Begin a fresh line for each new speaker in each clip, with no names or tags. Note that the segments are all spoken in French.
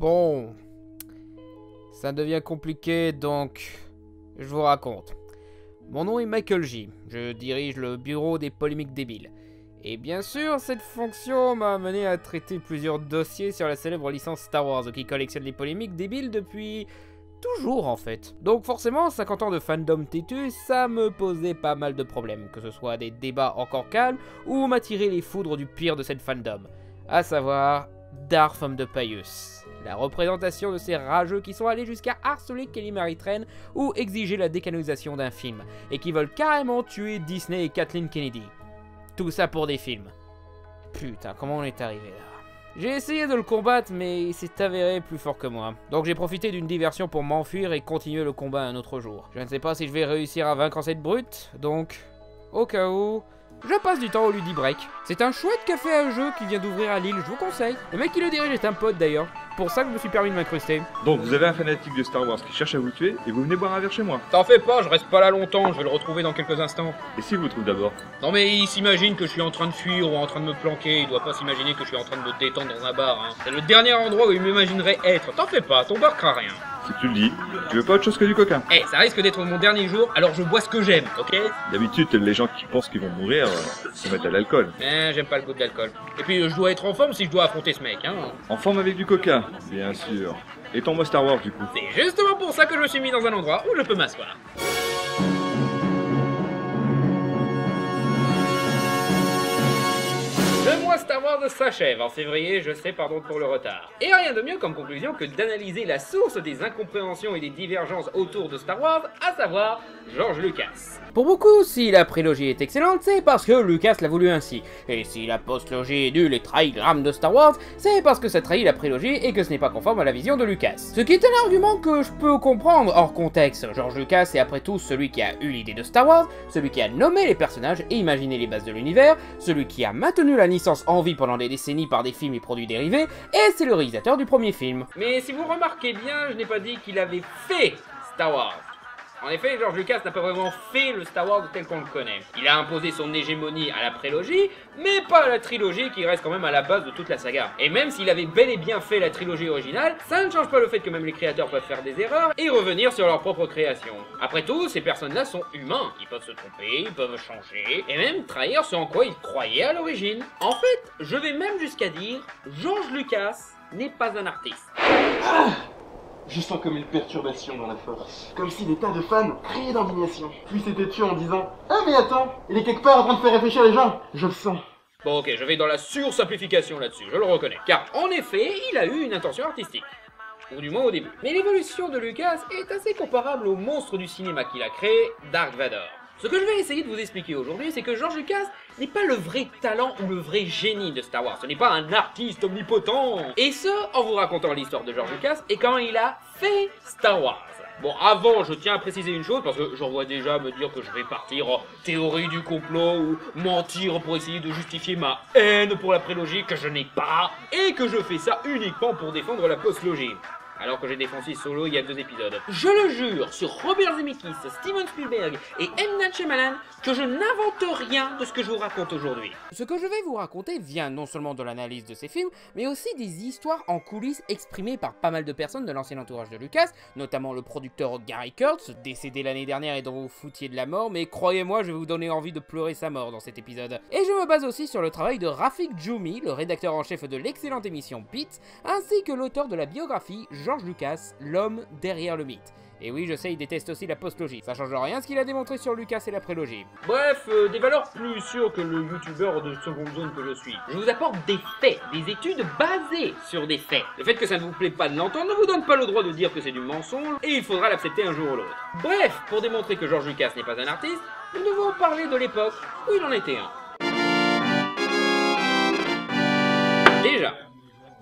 Bon, ça devient compliqué, donc je vous raconte. Mon nom est Michael J. Je dirige le bureau des polémiques débiles. Et bien sûr, cette fonction m'a amené à traiter plusieurs dossiers sur la célèbre licence Star Wars, qui collectionne les polémiques débiles depuis toujours en fait. Donc forcément, 50 ans de fandom têtu, ça me posait pas mal de problèmes, que ce soit des débats encore calmes, ou m'attirer les foudres du pire de cette fandom, à savoir Darth Homme de Paius. La représentation de ces rageux qui sont allés jusqu'à harceler Kelly Marie Tran ou exiger la décanonisation d'un film, et qui veulent carrément tuer Disney et Kathleen Kennedy. Tout ça pour des films. Putain, comment on est arrivé là? J'ai essayé de le combattre, mais il s'est avéré plus fort que moi. Donc j'ai profité d'une diversion pour m'enfuir et continuer le combat un autre jour. Je ne sais pas si je vais réussir à vaincre cette brute, donc au cas où, je passe du temps au Ludibreak. C'est un chouette café à jeu qui vient d'ouvrir à Lille, je vous conseille. Le mec qui le dirige est un pote d'ailleurs. Pour ça que je me suis permis de m'incruster.
Donc vous avez un fanatique de Star Wars qui cherche à vous tuer et vous venez boire un verre chez moi.
T'en fais pas, je reste pas là longtemps, je vais le retrouver dans quelques instants.
Et s'il vous trouve d'abord?
Non mais il s'imagine que je suis en train de fuir ou en train de me planquer, il doit pas s'imaginer que je suis en train de me détendre dans un bar. Hein. C'est le dernier endroit où il m'imaginerait être. T'en fais pas, ton bar craint rien.
Si tu le dis, tu veux pas autre chose que du coca?
Eh, ça risque d'être mon dernier jour, alors je bois ce que j'aime, ok?
D'habitude, les gens qui pensent qu'ils vont mourir se mettent à l'alcool.
J'aime pas le goût de l'alcool. Et puis je dois être en forme si je dois affronter ce mec, hein.
En forme avec du coca, bien sûr. Et ton mot Star Wars du coup?
C'est justement pour ça que je me suis mis dans un endroit où je peux m'asseoir. Le mois Star Wars s'achève en février, je sais, pardon pour le retard. Et rien de mieux comme conclusion que d'analyser la source des incompréhensions et des divergences autour de Star Wars, à savoir George Lucas.
Pour beaucoup, si la prélogie est excellente, c'est parce que Lucas l'a voulu ainsi. Et si la postlogie est nulle et trahit l'âme de Star Wars, c'est parce que ça trahit la prélogie et que ce n'est pas conforme à la vision de Lucas. Ce qui est un argument que je peux comprendre hors contexte. George Lucas est après tout celui qui a eu l'idée de Star Wars, celui qui a nommé les personnages et imaginé les bases de l'univers, celui qui a maintenu la licence en vie pendant des décennies par des films et produits dérivés, et c'est le réalisateur du premier film.
Mais si vous remarquez bien, je n'ai pas dit qu'il avait fait Star Wars. En effet, George Lucas n'a pas vraiment fait le Star Wars tel qu'on le connaît. Il a imposé son hégémonie à la prélogie, mais pas à la trilogie qui reste quand même à la base de toute la saga. Et même s'il avait bel et bien fait la trilogie originale, ça ne change pas le fait que même les créateurs peuvent faire des erreurs et revenir sur leur propre création. Après tout, ces personnes-là sont humains, ils peuvent se tromper, ils peuvent changer, et même trahir ce en quoi ils croyaient à l'origine. En fait, je vais même jusqu'à dire, George Lucas n'est pas un artiste.
Je sens comme une perturbation dans la force. Comme si des tas de fans criaient d'indignation. Puis s'étaient tués en disant « Ah mais attends, il est quelque part en train de faire réfléchir les gens !» Je le sens.
Bon ok, je vais dans la sursimplification là-dessus, je le reconnais. Car en effet, il a eu une intention artistique. Ou du moins au début. Mais l'évolution de Lucas est assez comparable au monstre du cinéma qu'il a créé, Dark Vador. Ce que je vais essayer de vous expliquer aujourd'hui, c'est que George Lucas n'est pas le vrai talent ou le vrai génie de Star Wars. Ce n'est pas un artiste omnipotent. Et ce, en vous racontant l'histoire de George Lucas et comment il a fait Star Wars. Bon, avant, je tiens à préciser une chose, parce que j'en vois déjà me dire que je vais partir en théorie du complot ou mentir pour essayer de justifier ma haine pour la prélogie que je n'ai pas, et que je fais ça uniquement pour défendre la postlogie. Alors que j'ai défoncé Solo il y a 2 épisodes. Je le jure sur Robert Zemeckis, Steven Spielberg et M. Night Shyamalan que je n'invente rien de ce que je vous raconte aujourd'hui.
Ce que je vais vous raconter vient non seulement de l'analyse de ces films, mais aussi des histoires en coulisses exprimées par pas mal de personnes de l'ancien entourage de Lucas, notamment le producteur Gary Kurtz, décédé l'année dernière et dont vous foutiez de la mort, mais croyez-moi, je vais vous donner envie de pleurer sa mort dans cet épisode. Et je me base aussi sur le travail de Rafik Djoumi, le rédacteur en chef de l'excellente émission Beat, ainsi que l'auteur de la biographie George Lucas, l'homme derrière le mythe. Et oui, je sais, il déteste aussi la postlogie. Ça change rien ce qu'il a démontré sur Lucas et la prélogie.
Bref, des valeurs plus sûres que le youtubeur de seconde zone que je suis. Je vous apporte des faits, des études basées sur des faits. Le fait que ça ne vous plaît pas de l'entendre ne vous donne pas le droit de dire que c'est du mensonge, et il faudra l'accepter un jour ou l'autre. Bref, pour démontrer que George Lucas n'est pas un artiste, nous devons parler de l'époque où il en était un. Déjà,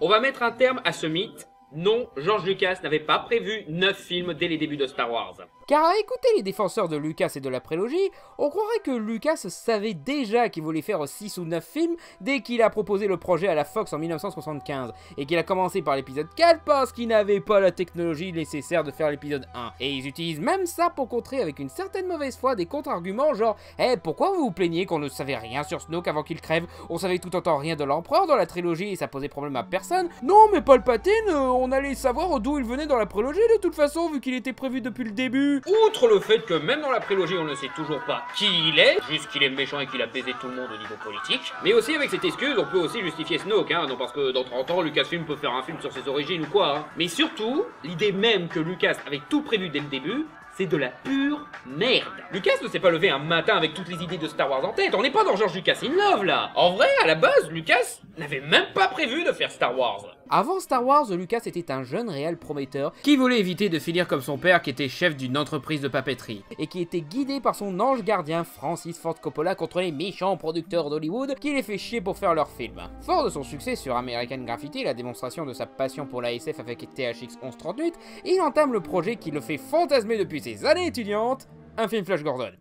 on va mettre un terme à ce mythe. Non, George Lucas n'avait pas prévu 9 films dès les débuts de Star Wars.
Car à écouter les défenseurs de Lucas et de la prélogie, on croirait que Lucas savait déjà qu'il voulait faire 6 ou 9 films dès qu'il a proposé le projet à la Fox en 1975, et qu'il a commencé par l'épisode 4 parce qu'il n'avait pas la technologie nécessaire de faire l'épisode 1. Et ils utilisent même ça pour contrer avec une certaine mauvaise foi des contre-arguments genre « Eh, pourquoi vous vous plaignez qu'on ne savait rien sur Snoke avant qu'il crève? On savait tout autant rien de l'Empereur dans la trilogie et ça posait problème à personne. Non mais Palpatine, on allait savoir d'où il venait dans la prélogie de toute façon vu qu'il était prévu depuis le début. »
Outre le fait que même dans la prélogie on ne sait toujours pas qui il est, juste qu'il est méchant et qu'il a baisé tout le monde au niveau politique, mais aussi avec cette excuse on peut aussi justifier Snoke, hein, non parce que dans 30 ans Lucasfilm peut faire un film sur ses origines ou quoi, hein. Mais surtout, l'idée même que Lucas avait tout prévu dès le début, c'est de la pure merde. Lucas ne s'est pas levé un matin avec toutes les idées de Star Wars en tête, on n'est pas dans George Lucas in Love là. En vrai, à la base, Lucas n'avait même pas prévu de faire Star Wars.
Avant Star Wars, Lucas était un jeune réel prometteur qui voulait éviter de finir comme son père qui était chef d'une entreprise de papeterie et qui était guidé par son ange gardien Francis Ford Coppola contre les méchants producteurs d'Hollywood qui les fait chier pour faire leurs films. Fort de son succès sur American Graffiti et la démonstration de sa passion pour la SF avec THX 1138, il entame le projet qui le fait fantasmer depuis ses années étudiantes, un film Flash Gordon.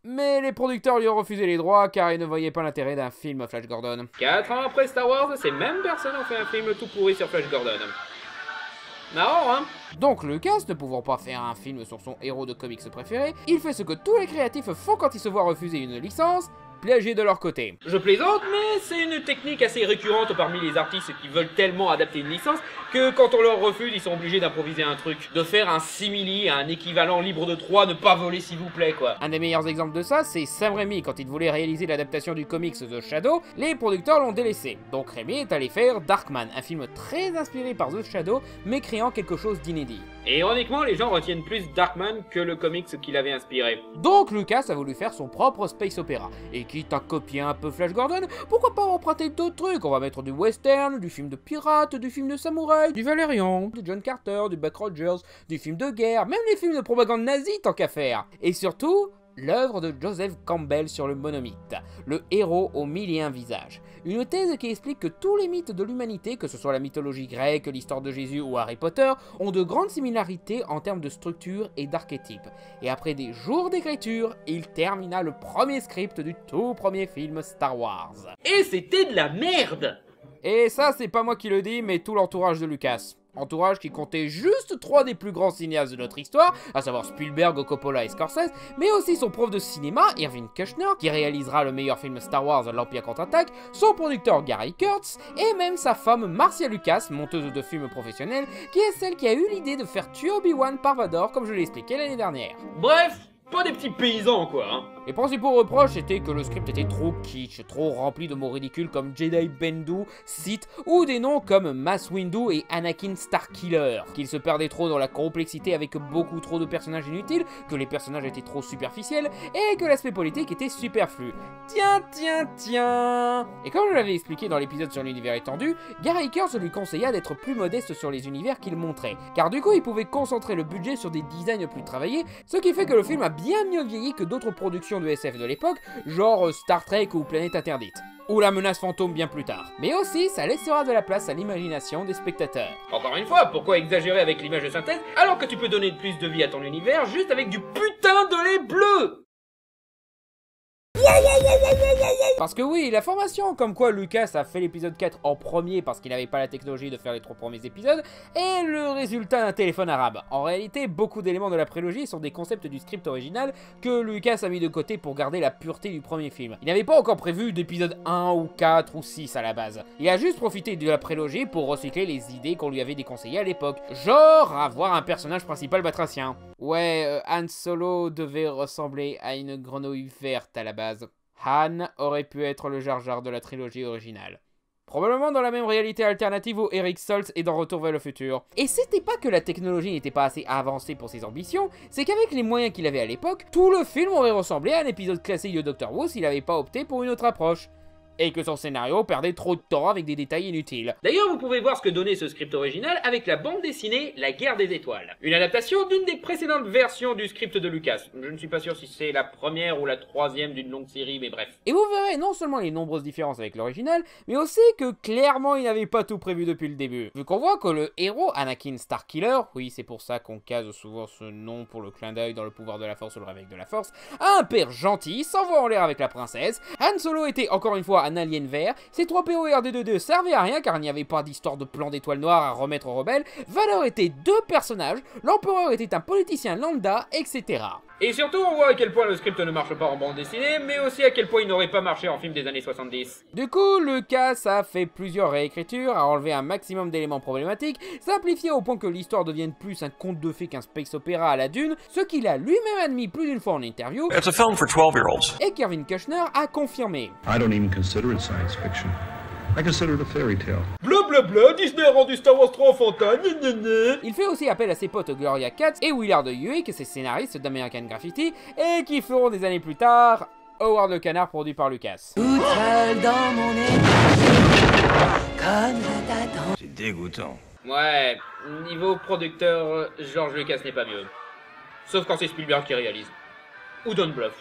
Mais les producteurs lui ont refusé les droits car ils ne voyaient pas l'intérêt d'un film Flash Gordon.
4 ans après Star Wars, ces mêmes personnes ont fait un film tout pourri sur Flash Gordon. Marrant, hein?
Donc Lucas, ne pouvant pas faire un film sur son héros de comics préféré, il fait ce que tous les créatifs font quand ils se voient refuser une licence, plagier de leur côté.
Je plaisante, mais c'est une technique assez récurrente parmi les artistes qui veulent tellement adapter une licence que quand on leur refuse, ils sont obligés d'improviser un truc. De faire un simili, un équivalent libre de 3, ne pas voler s'il vous plaît quoi.
Un des meilleurs exemples de ça, c'est Sam Raimi quand il voulait réaliser l'adaptation du comics The Shadow, les producteurs l'ont délaissé. Donc Raimi est allé faire Darkman, un film très inspiré par The Shadow, mais créant quelque chose d'inédit.
Et ironiquement, les gens retiennent plus Darkman que le comics qu'il avait inspiré.
Donc Lucas a voulu faire son propre space opéra. Et quitte à copier un peu Flash Gordon, pourquoi pas emprunter d'autres trucs? On va mettre du western, du film de pirate, du film de samouraï, du Valérian, du John Carter, du Buck Rogers, du film de guerre, même les films de propagande nazie tant qu'à faire. Et surtout, l'œuvre de Joseph Campbell sur le monomythe, le héros aux 1001 visages. Une thèse qui explique que tous les mythes de l'humanité, que ce soit la mythologie grecque, l'histoire de Jésus ou Harry Potter, ont de grandes similarités en termes de structure et d'archétypes. Et après des jours d'écriture, il termina le premier script du tout premier film Star Wars.
Et c'était de la merde!
Et ça, c'est pas moi qui le dis, mais tout l'entourage de Lucas. Entourage qui comptait juste 3 des plus grands cinéastes de notre histoire, à savoir Spielberg, Coppola et Scorsese, mais aussi son prof de cinéma, Irving Kushner, qui réalisera le meilleur film Star Wars, l'Empire contre-attaque, son producteur Gary Kurtz, et même sa femme Marcia Lucas, monteuse de films professionnels, qui est celle qui a eu l'idée de faire tuer Obi-Wan par Vador, comme je l'ai expliqué l'année dernière.
Bref, pas des petits paysans quoi, hein.
Les principaux reproches étaient que le script était trop kitsch, trop rempli de mots ridicules comme Jedi Bendu, Sith, ou des noms comme Mace Windu et Anakin Starkiller, qu'il se perdait trop dans la complexité avec beaucoup trop de personnages inutiles, que les personnages étaient trop superficiels, et que l'aspect politique était superflu. Tiens. Et comme je l'avais expliqué dans l'épisode sur l'univers étendu, Gary Kurtz lui conseilla d'être plus modeste sur les univers qu'il montrait, car du coup il pouvait concentrer le budget sur des designs plus travaillés, ce qui fait que le film a bien mieux vieilli que d'autres productions de SF de l'époque, genre Star Trek ou Planète Interdite, ou La Menace Fantôme bien plus tard. Mais aussi, ça laissera de la place à l'imagination des spectateurs.
Encore une fois, pourquoi exagérer avec l'image de synthèse alors que tu peux donner plus de vie à ton univers juste avec du putain de lait bleu?
Parce que oui, la formation comme quoi Lucas a fait l'épisode 4 en premier parce qu'il n'avait pas la technologie de faire les 3 premiers épisodes est le résultat d'un téléphone arabe. En réalité, beaucoup d'éléments de la prélogie sont des concepts du script original que Lucas a mis de côté pour garder la pureté du premier film. Il n'avait pas encore prévu d'épisode 1 ou 4 ou 6 à la base. Il a juste profité de la prélogie pour recycler les idées qu'on lui avait déconseillées à l'époque. Genre avoir un personnage principal batracien. Ouais, Han Solo devait ressembler à une grenouille verte à la base. Han aurait pu être le Jar Jar de la trilogie originale. Probablement dans la même réalité alternative où Eric Stoltz est dans Retour vers le futur. Et c'était pas que la technologie n'était pas assez avancée pour ses ambitions, c'est qu'avec les moyens qu'il avait à l'époque, tout le film aurait ressemblé à un épisode classique de Doctor Who s'il n'avait pas opté pour une autre approche. et que son scénario perdait trop de temps avec des détails inutiles.
D'ailleurs, vous pouvez voir ce que donnait ce script original avec la bande dessinée La Guerre des Étoiles. Une adaptation d'une des précédentes versions du script de Lucas. Je ne suis pas sûr si c'est la première ou la troisième d'une longue série, mais bref.
Et vous verrez non seulement les nombreuses différences avec l'original, mais aussi que clairement il n'avait pas tout prévu depuis le début. Vu qu'on voit que le héros, Anakin Starkiller, oui c'est pour ça qu'on case souvent ce nom pour le clin d'œil dans le pouvoir de la force ou le réveil de la force, a un père gentil, s'envoie en l'air avec la princesse, Han Solo était encore une fois un alien vert, ces 3PO et R2-D2 servaient à rien car il n'y avait pas d'histoire de plan d'étoile noire à remettre aux rebelles, Vader était deux personnages, l'empereur était un politicien lambda, etc.
Et surtout, on voit à quel point le script ne marche pas en bande dessinée, mais aussi à quel point il n'aurait pas marché en film des années 70.
Du coup, Lucas a fait plusieurs réécritures, a enlevé un maximum d'éléments problématiques, simplifié au point que l'histoire devienne plus un conte de fées qu'un space opéra à la Dune, ce qu'il a lui-même admis plus d'une fois en interview,
It's a film for 12-year-olds.
et Kevin Kushner a confirmé.
I don't even consider it science fiction. I consider it a fairy tale.
Blablabla, Disney a rendu Star Wars trop enfantin,
Il fait aussi appel à ses potes Gloria Katz et Willard Huyck, ses scénaristes d'American Graffiti, et qui feront des années plus tard Howard le Canard produit par Lucas.
C'est dégoûtant.
Ouais, niveau producteur, George Lucas n'est pas mieux. Sauf quand c'est Spielberg qui réalise. Ou Don Bluth.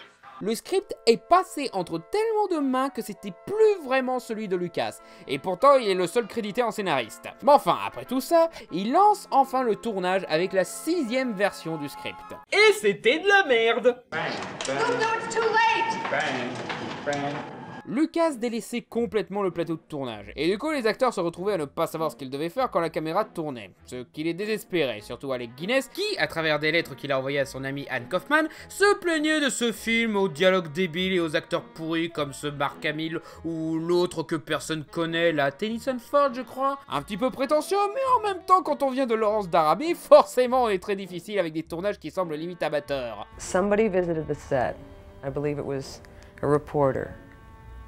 Le script est passé entre tellement de mains que c'était plus vraiment celui de Lucas, et pourtant il est le seul crédité en scénariste. Mais enfin, après tout ça, il lance enfin le tournage avec la 6e version du script.
Et c'était de la merde.
Lucas délaissait complètement le plateau de tournage, et du coup les acteurs se retrouvaient à ne pas savoir ce qu'ils devaient faire quand la caméra tournait, ce qui les désespérait, surtout Alec Guinness, qui, à travers des lettres qu'il a envoyées à son ami Anne Kaufman, se plaignait de ce film aux dialogues débiles et aux acteurs pourris comme ce Mark Hamill ou l'autre que personne connaît, la Tennyson Ford je crois, un petit peu prétentieux, mais en même temps quand on vient de Lawrence d'Arabie, forcément on est très difficile avec des tournages qui semblent limite amateurs.
Somebody visited the set. I believe it was a reporter.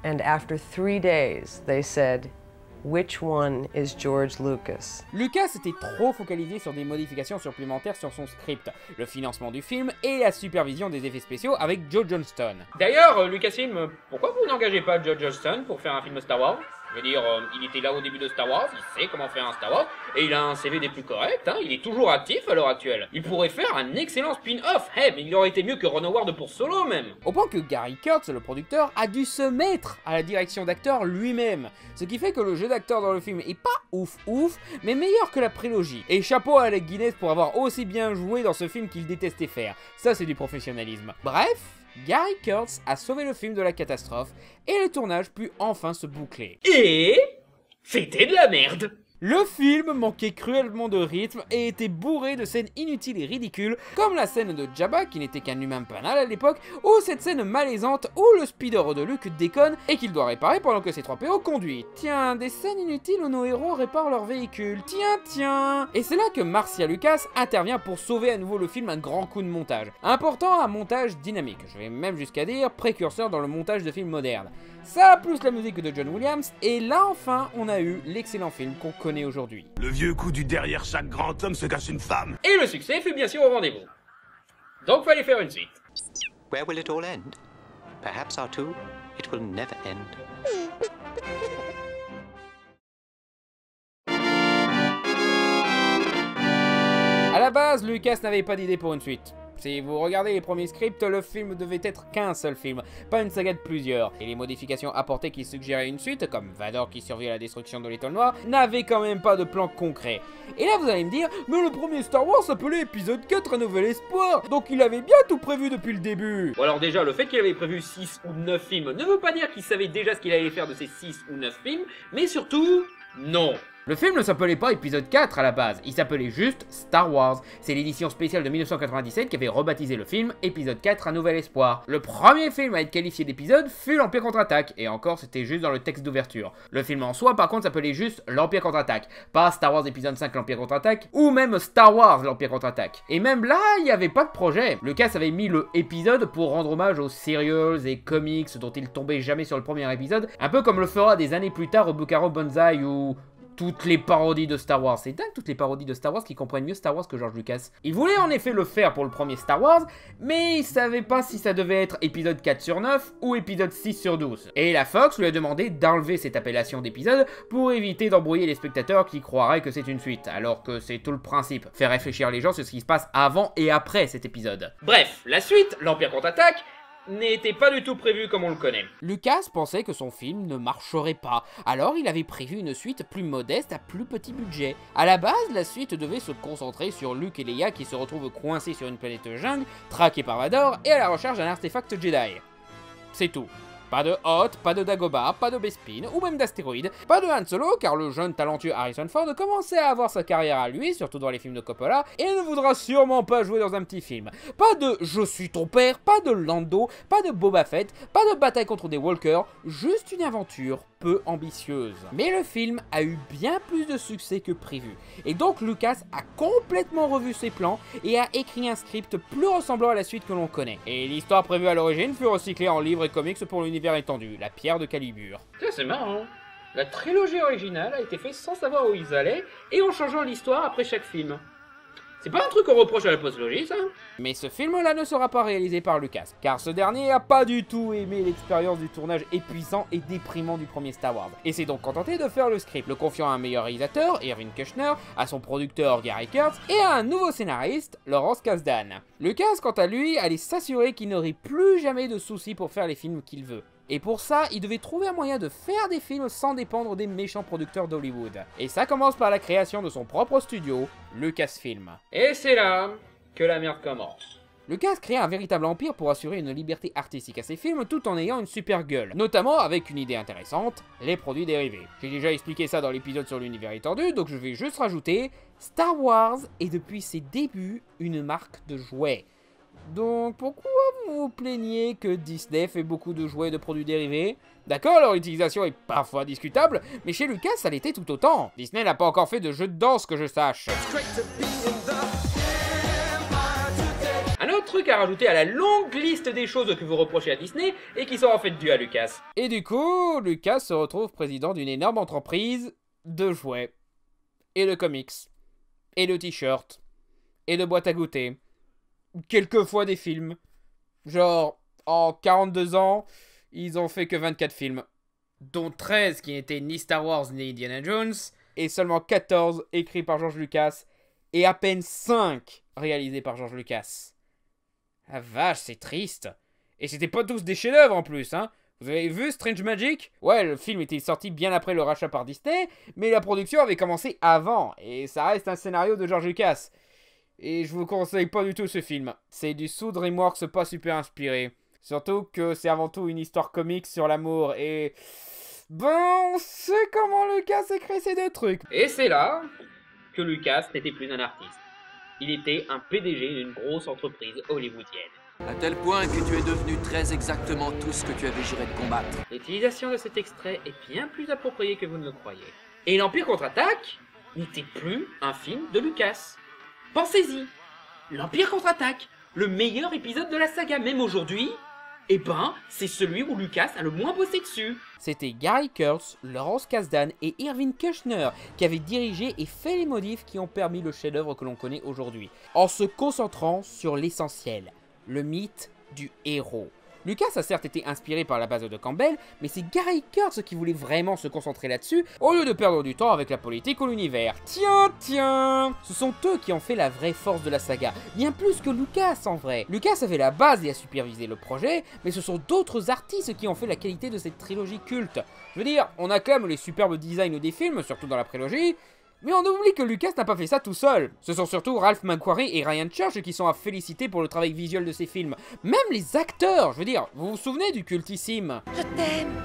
And after 3 days, they said, "Which one is George Lucas?"
Lucas était trop focalisé sur des modifications supplémentaires sur son script, le financement du film et la supervision des effets spéciaux avec Joe Johnston.
D'ailleurs, Lucasfilm, pourquoi vous n'engagez pas Joe Johnston pour faire un film Star Wars? Je veux dire, il était là au début de Star Wars, il sait comment faire un Star Wars, et il a un CV des plus corrects, hein, il est toujours actif à l'heure actuelle. Il pourrait faire un excellent spin-off, mais il aurait été mieux que Ron Howard pour Solo même.
Au point que Gary Kurtz, le producteur, a dû se mettre à la direction d'acteur lui-même, ce qui fait que le jeu d'acteur dans le film est pas ouf, mais meilleur que la prélogie. Et chapeau à Alec Guinness pour avoir aussi bien joué dans ce film qu'il détestait faire, ça c'est du professionnalisme. Bref, Gary Kurtz a sauvé le film de la catastrophe et le tournage put enfin se boucler.
Et c'était de la merde.
Le film manquait cruellement de rythme et était bourré de scènes inutiles et ridicules, comme la scène de Jabba qui n'était qu'un humain banal à l'époque, ou cette scène malaisante où le speeder de Luke déconne et qu'il doit réparer pendant que ses 3PO conduit. Tiens, des scènes inutiles où nos héros réparent leur véhicule. Tiens. Et c'est là que Marcia Lucas intervient pour sauver à nouveau le film un grand coup de montage. Important, un montage dynamique, je vais même jusqu'à dire précurseur dans le montage de films modernes. Ça, plus la musique de John Williams, et là enfin, on a eu l'excellent film qu'on connaît aujourd'hui.
Le vieux coup du derrière chaque grand homme se cache une femme.
Et le succès fut bien sûr au rendez-vous. Donc fallait faire une suite.
Where will it all end? Perhaps R2, it will never end.
À la base, Lucas n'avait pas d'idée pour une suite. Si vous regardez les premiers scripts, le film devait être qu'un seul film, pas une saga de plusieurs. Et les modifications apportées qui suggéraient une suite, comme Vador qui survit à la destruction de l'étoile noire, n'avaient quand même pas de plan concret. Et là vous allez me dire, mais le premier Star Wars s'appelait épisode 4 Un Nouvel Espoir, donc il avait bien tout prévu depuis le début.
Bon alors déjà, le fait qu'il avait prévu 6 ou 9 films ne veut pas dire qu'il savait déjà ce qu'il allait faire de ces 6 ou 9 films, mais surtout, non.
Le film ne s'appelait pas épisode 4 à la base, il s'appelait juste Star Wars. C'est l'édition spéciale de 1997 qui avait rebaptisé le film épisode 4 Un Nouvel Espoir. Le premier film à être qualifié d'épisode fut l'Empire Contre-Attaque, et encore c'était juste dans le texte d'ouverture. Le film en soi par contre s'appelait juste l'Empire Contre-Attaque, pas Star Wars épisode 5 l'Empire Contre-Attaque, ou même Star Wars l'Empire Contre-Attaque. Et même là, il n'y avait pas de projet. Lucas avait mis le épisode pour rendre hommage aux serials et comics dont il tombait jamais sur le premier épisode, un peu comme le fera des années plus tard au Bucaro Banzai ou... toutes les parodies de Star Wars. C'est dingue, toutes les parodies de Star Wars qui comprennent mieux Star Wars que George Lucas. Il voulait en effet le faire pour le premier Star Wars, mais il savait pas si ça devait être épisode 4 sur 9 ou épisode 6 sur 12. Et la Fox lui a demandé d'enlever cette appellation d'épisode pour éviter d'embrouiller les spectateurs qui croiraient que c'est une suite, alors que c'est tout le principe, faire réfléchir les gens sur ce qui se passe avant et après cet épisode.
Bref, la suite, l'Empire contre-attaque, n'était pas du tout prévu comme on le connaît.
Lucas pensait que son film ne marcherait pas, alors il avait prévu une suite plus modeste à plus petit budget. À la base, la suite devait se concentrer sur Luke et Leia qui se retrouvent coincés sur une planète jungle, traqués par Vador et à la recherche d'un artefact Jedi. C'est tout. Pas de Hoth, pas de Dagobah, pas de Bespin ou même d'astéroïdes, pas de Han Solo car le jeune talentueux Harrison Ford commençait à avoir sa carrière à lui, surtout dans les films de Coppola, et ne voudra sûrement pas jouer dans un petit film. Pas de Je suis ton père, pas de Lando, pas de Boba Fett, pas de bataille contre des Walkers, juste une aventure peu ambitieuse. Mais le film a eu bien plus de succès que prévu, et donc Lucas a complètement revu ses plans et a écrit un script plus ressemblant à la suite que l'on connaît. Et l'histoire prévue à l'origine fut recyclée en livres et comics pour l'univers étendu, la pierre de Calibur.
Tiens, c'est marrant. La trilogie originale a été faite sans savoir où ils allaient et en changeant l'histoire après chaque film. C'est pas un truc qu'on reproche à la postlogie, ça?
Mais ce film-là ne sera pas réalisé par Lucas, car ce dernier a pas du tout aimé l'expérience du tournage épuisant et déprimant du premier Star Wars, et s'est donc contenté de faire le script, le confiant à un meilleur réalisateur, Irvin Kershner, à son producteur Gary Kurtz, et à un nouveau scénariste, Lawrence Kasdan. Lucas, quant à lui, allait s'assurer qu'il n'aurait plus jamais de soucis pour faire les films qu'il veut. Et pour ça, il devait trouver un moyen de faire des films sans dépendre des méchants producteurs d'Hollywood. Et ça commence par la création de son propre studio, Lucasfilm.
Et c'est là que la merde commence.
Lucas crée un véritable empire pour assurer une liberté artistique à ses films tout en ayant une super gueule. Notamment avec une idée intéressante, les produits dérivés. J'ai déjà expliqué ça dans l'épisode sur l'univers étendu, donc je vais juste rajouter, Star Wars est depuis ses débuts une marque de jouets. Donc pourquoi vous vous plaignez que Disney fait beaucoup de jouets de produits dérivés? D'accord, leur utilisation est parfois discutable, mais chez Lucas ça l'était tout autant. Disney n'a pas encore fait de jeu de danse que je sache.
Un autre truc à rajouter à la longue liste des choses que vous reprochez à Disney et qui sont en fait dues à Lucas.
Et du coup, Lucas se retrouve président d'une énorme entreprise de jouets, et de comics, et de t-shirts, et de boîtes à goûter. Quelquefois des films. Genre, en 42 ans, ils ont fait que 24 films. Dont 13 qui n'étaient ni Star Wars ni Indiana Jones. Et seulement 14 écrits par George Lucas. Et à peine 5 réalisés par George Lucas. La vache, c'est triste. Et c'était pas tous des chefs-d'œuvre en plus, hein. Vous avez vu Strange Magic? Ouais, le film était sorti bien après le rachat par Disney, mais la production avait commencé avant. Et ça reste un scénario de George Lucas. Et je vous conseille pas du tout ce film. C'est du sous DreamWorks pas super inspiré. Surtout que c'est avant tout une histoire comique sur l'amour et... Bon, on sait comment Lucas écrit ces deux trucs.
Et c'est là que Lucas n'était plus un artiste. Il était un PDG d'une grosse entreprise hollywoodienne.
À tel point que tu es devenu très exactement tout ce que tu avais juré de combattre.
L'utilisation de cet extrait est bien plus appropriée que vous ne le croyez. Et l'Empire contre-attaque n'était plus un film de Lucas. Pensez-y, l'Empire contre-attaque, le meilleur épisode de la saga, même aujourd'hui, eh ben, c'est celui où Lucas a le moins bossé dessus.
C'était Gary Kurtz, Lawrence Kasdan et Irvin Kershner qui avaient dirigé et fait les modifs qui ont permis le chef-d'œuvre que l'on connaît aujourd'hui, en se concentrant sur l'essentiel, le mythe du héros. Lucas a certes été inspiré par la base de Campbell, mais c'est Gary Kurtz qui voulait vraiment se concentrer là-dessus, au lieu de perdre du temps avec la politique ou l'univers. Tiens, ce sont eux qui ont fait la vraie force de la saga, bien plus que Lucas en vrai. Lucas avait la base et a supervisé le projet, mais ce sont d'autres artistes qui ont fait la qualité de cette trilogie culte. Je veux dire, on acclame les superbes designs des films, surtout dans la prélogie, mais on oublie que Lucas n'a pas fait ça tout seul. Ce sont surtout Ralph McQuarrie et Ryan Church qui sont à féliciter pour le travail visuel de ces films. Même les acteurs, je veux dire, vous vous souvenez du cultissime « Je t'aime ».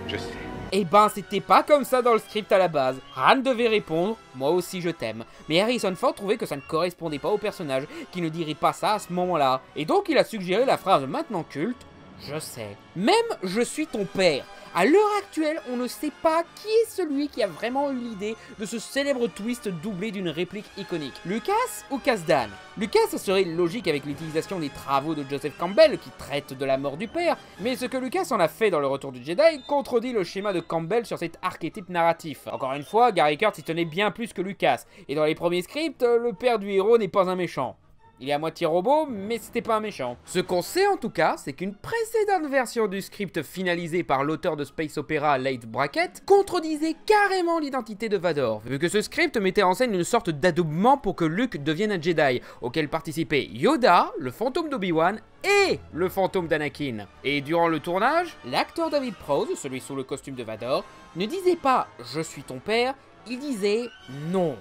Je sais.
Eh ben, c'était pas comme ça dans le script à la base. Han devait répondre « Moi aussi je t'aime ». Mais Harrison Ford trouvait que ça ne correspondait pas au personnage, qui ne dirait pas ça à ce moment-là. Et donc il a suggéré la phrase maintenant culte « Je sais ». Même « Je suis ton père ». À l'heure actuelle, on ne sait pas qui est celui qui a vraiment eu l'idée de ce célèbre twist doublé d'une réplique iconique. Lucas ou Kasdan? Lucas serait logique avec l'utilisation des travaux de Joseph Campbell qui traite de la mort du père, mais ce que Lucas en a fait dans le Retour du Jedi contredit le schéma de Campbell sur cet archétype narratif. Encore une fois, Gary Kurtz y tenait bien plus que Lucas, et dans les premiers scripts, le père du héros n'est pas un méchant. Il est à moitié robot, mais c'était pas un méchant. Ce qu'on sait en tout cas, c'est qu'une précédente version du script finalisé par l'auteur de Space Opera Leigh Brackett contredisait carrément l'identité de Vador, vu que ce script mettait en scène une sorte d'adoubement pour que Luke devienne un Jedi, auquel participaient Yoda, le fantôme d'Obi-Wan et le fantôme d'Anakin. Et durant le tournage, l'acteur David Prowse, celui sous le costume de Vador, ne disait pas « Je suis ton père », il disait « Non,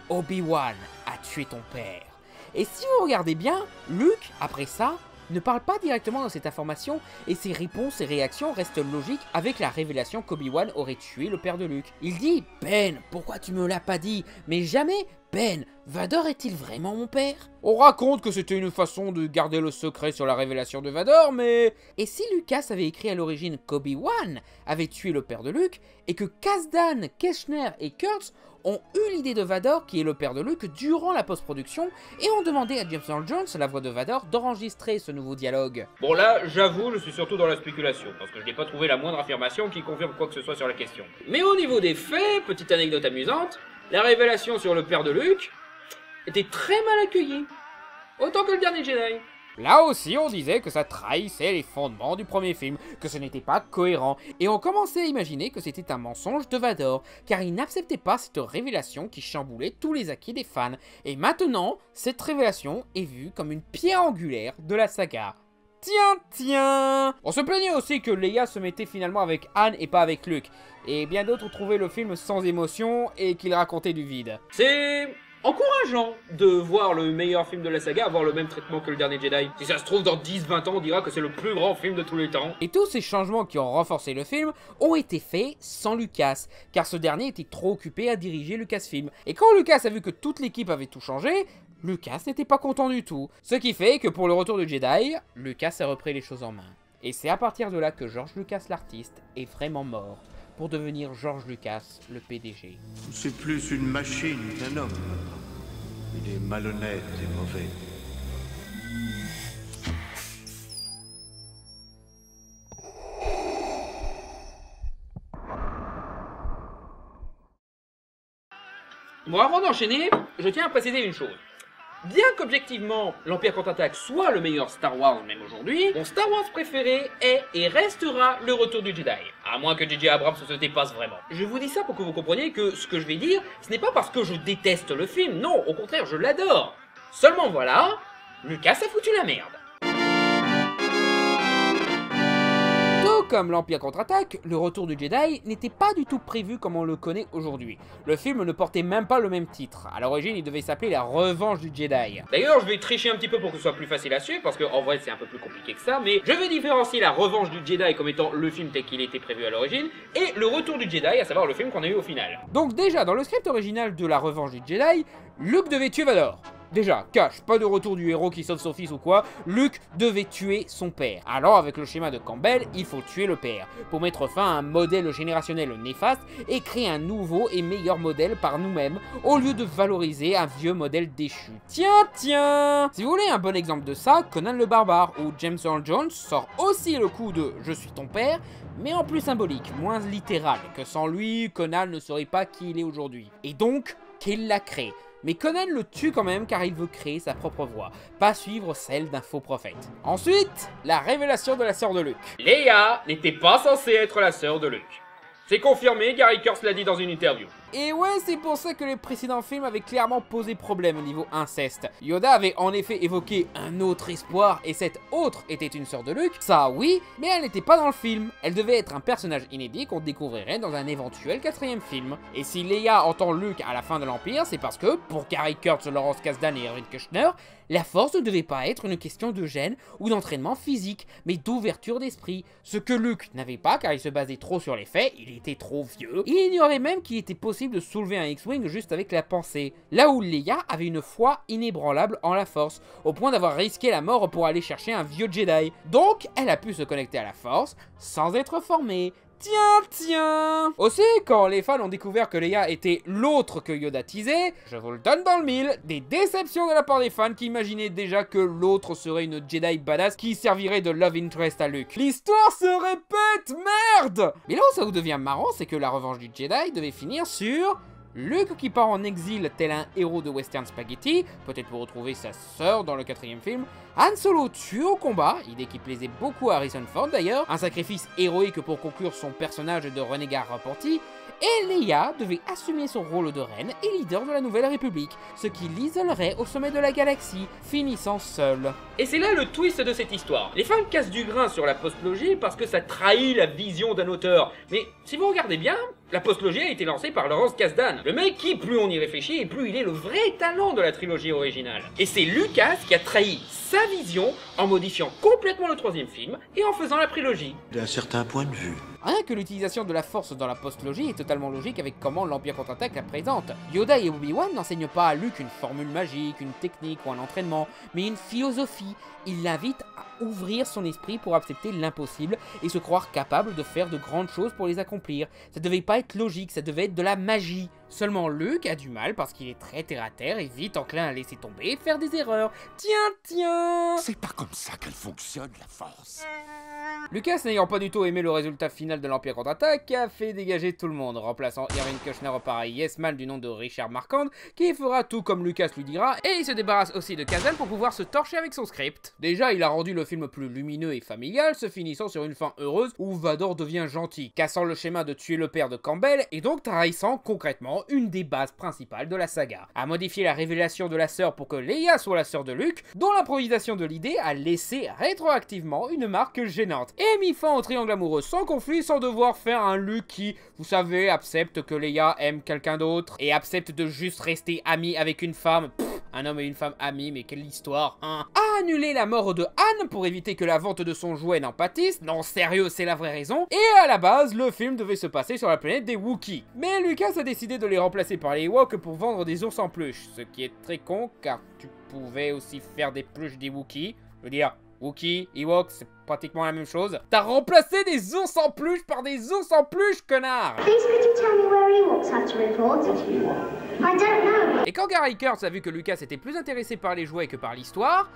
Obi-Wan a tué ton père ». Et si vous regardez bien, Luke, après ça, ne parle pas directement dans cette information et ses réponses et réactions restent logiques avec la révélation qu'Obi-Wan aurait tué le père de Luke. Il dit « Ben, pourquoi tu me l'as pas dit ?» Mais jamais « Ben, Vador est-il vraiment mon père ?» On raconte que c'était une façon de garder le secret sur la révélation de Vador, mais... Et si Lucas avait écrit à l'origine qu'Obi-Wan avait tué le père de Luke, et que Kasdan, Keshner et Kurtz ont eu l'idée de Vador, qui est le père de Luke, durant la post-production, et ont demandé à James Earl Jones, la voix de Vador, d'enregistrer ce nouveau dialogue.
Bon là, j'avoue, je suis surtout dans la spéculation, parce que je n'ai pas trouvé la moindre affirmation qui confirme quoi que ce soit sur la question. Mais au niveau des faits, petite anecdote amusante, la révélation sur le père de Luke était très mal accueillie. Autant que le dernier Jedi.
Là aussi, on disait que ça trahissait les fondements du premier film, que ce n'était pas cohérent, et on commençait à imaginer que c'était un mensonge de Vador, car il n'acceptait pas cette révélation qui chamboulait tous les acquis des fans. Et maintenant, cette révélation est vue comme une pierre angulaire de la saga. Tiens. On se plaignait aussi que Leia se mettait finalement avec Han et pas avec Luke, et bien d'autres trouvaient le film sans émotion et qu'il racontait du vide.
C'est encourageant de voir le meilleur film de la saga avoir le même traitement que le dernier Jedi. Si ça se trouve, dans 10-20 ans, on dira que c'est le plus grand film de tous les temps.
Et tous ces changements qui ont renforcé le film ont été faits sans Lucas, car ce dernier était trop occupé à diriger Lucasfilm. Et quand Lucas a vu que toute l'équipe avait tout changé, Lucas n'était pas content du tout. Ce qui fait que pour le Retour du Jedi, Lucas a repris les choses en main. Et c'est à partir de là que George Lucas l'artiste est vraiment mort, pour devenir George Lucas, le PDG.
C'est plus une machine qu'un homme. Il est malhonnête et mauvais.
Bon, avant d'enchaîner, je tiens à préciser une chose. Bien qu'objectivement, l'Empire contre-attaque soit le meilleur Star Wars même aujourd'hui, mon Star Wars préféré est et restera le Retour du Jedi. À moins que J.J. Abrams se dépasse vraiment. Je vous dis ça pour que vous compreniez que ce que je vais dire, ce n'est pas parce que je déteste le film, non, au contraire, je l'adore. Seulement voilà, Lucas a foutu la merde.
Comme l'Empire contre-attaque, le Retour du Jedi n'était pas du tout prévu comme on le connaît aujourd'hui. Le film ne portait même pas le même titre. À l'origine, il devait s'appeler La Revanche du Jedi.
D'ailleurs, je vais tricher un petit peu pour que ce soit plus facile à suivre, parce qu'en vrai, c'est un peu plus compliqué que ça, mais je vais différencier La Revanche du Jedi comme étant le film tel qu'il était prévu à l'origine, et Le Retour du Jedi, à savoir le film qu'on a eu au final.
Donc déjà, dans le script original de La Revanche du Jedi, Luke devait tuer Vador. Déjà, cache, pas de retour du héros qui sauve son fils ou quoi, Luke devait tuer son père. Alors avec le schéma de Campbell, il faut tuer le père, pour mettre fin à un modèle générationnel néfaste et créer un nouveau et meilleur modèle par nous-mêmes, au lieu de valoriser un vieux modèle déchu. Tiens. Si vous voulez un bon exemple de ça, Conan le Barbare, où James Earl Jones sort aussi le coup de « je suis ton père », mais en plus symbolique, moins littéral, que sans lui, Conan ne serait pas qui il est aujourd'hui. Et donc, qu'il l'a créé. Mais Conan le tue quand même car il veut créer sa propre voie, pas suivre celle d'un faux prophète. Ensuite, la révélation de la sœur de Luke.
Leia n'était pas censée être la sœur de Luke. C'est confirmé, Gary Kurtz l'a dit dans une interview.
Et ouais, c'est pour ça que les précédents films avaient clairement posé problème au niveau inceste. Yoda avait en effet évoqué un autre espoir, et cette autre était une sœur de Luke, ça oui, mais elle n'était pas dans le film. Elle devait être un personnage inédit qu'on découvrirait dans un éventuel 4e film. Et si Leia entend Luke à la fin de l'Empire, c'est parce que, pour Gary Kurtz, Lawrence Kasdan et Irvin Kershner, la force ne devait pas être une question de gène ou d'entraînement physique, mais d'ouverture d'esprit. Ce que Luke n'avait pas car il se basait trop sur les faits, il était trop vieux. Il ignorait même qu'il était possible de soulever un X-Wing juste avec la pensée. Là où Leia avait une foi inébranlable en la force, au point d'avoir risqué la mort pour aller chercher un vieux Jedi. Donc, elle a pu se connecter à la force sans être formée. Tiens. Aussi, quand les fans ont découvert que Leia était l'autre que Yoda teasait, je vous le donne dans le mille, des déceptions de la part des fans qui imaginaient déjà que l'autre serait une Jedi badass qui servirait de love interest à Luke. L'histoire se répète, merde! Mais là où ça vous devient marrant, c'est que la revanche du Jedi devait finir sur Luke qui part en exil tel un héros de western spaghetti, peut-être pour retrouver sa sœur dans le 4e film. Han Solo tue au combat, idée qui plaisait beaucoup à Harrison Ford d'ailleurs, un sacrifice héroïque pour conclure son personnage de renégat repenti, et Leia devait assumer son rôle de reine et leader de la Nouvelle République, ce qui l'isolerait au sommet de la galaxie, finissant seule.
Et c'est là le twist de cette histoire. Les fans cassent du grain sur la postlogie parce que ça trahit la vision d'un auteur. Mais si vous regardez bien, la postlogie a été lancée par Lawrence Kasdan. Le mec qui, plus on y réfléchit, et plus il est le vrai talent de la trilogie originale. Et c'est Lucas qui a trahi sa vision en modifiant complètement le 3e film et en faisant la prélogie.
D'un certain point de vue.
Rien que l'utilisation de la force dans la postlogie est totalement logique avec comment l'Empire contre-attaque la présente. Yoda et Obi-Wan n'enseignent pas à Luke une formule magique, une technique ou un entraînement, mais une philosophie. Ils l'invitent à ouvrir son esprit pour accepter l'impossible et se croire capable de faire de grandes choses pour les accomplir. Ça devait pas être logique, ça devait être de la magie. Seulement Luke a du mal parce qu'il est très terre-à-terre et vite enclin à laisser tomber et faire des erreurs. Tiens.
C'est pas comme ça qu'elle fonctionne, la force.
Lucas, n'ayant pas du tout aimé le résultat final de l'Empire contre-attaque, a fait dégager tout le monde, remplaçant Irving Kushner par un yes man du nom de Richard Marquand, qui fera tout comme Lucas lui dira, et il se débarrasse aussi de Kazan pour pouvoir se torcher avec son script. Déjà, il a rendu le film plus lumineux et familial, se finissant sur une fin heureuse où Vador devient gentil, cassant le schéma de tuer le père de Campbell, et donc trahissant concrètement une des bases principales de la saga. A modifié la révélation de la sœur pour que Leia soit la sœur de Luke, dont l'improvisation de l'idée a laissé rétroactivement une marque gênante, et mis fin au triangle amoureux sans conflit, sans devoir faire un Luke qui, vous savez, accepte que Leia aime quelqu'un d'autre, et accepte de juste rester ami avec une femme. Un homme et une femme amis, mais quelle histoire, hein. A annulé la mort de Han pour éviter que la vente de son jouet n'en pâtisse, non sérieux, c'est la vraie raison, et à la base, le film devait se passer sur la planète des Wookiees. Mais Lucas a décidé de les remplacer par les Ewoks pour vendre des ours en peluche, ce qui est très con, car tu pouvais aussi faire des peluches des Wookiees, je veux dire... Wookie, Ewok, c'est pratiquement la même chose. T'as remplacé des ours en peluche par des ours en peluche, connard! Et quand Gary Kurtz a vu que Lucas était plus intéressé par les jouets que par l'histoire,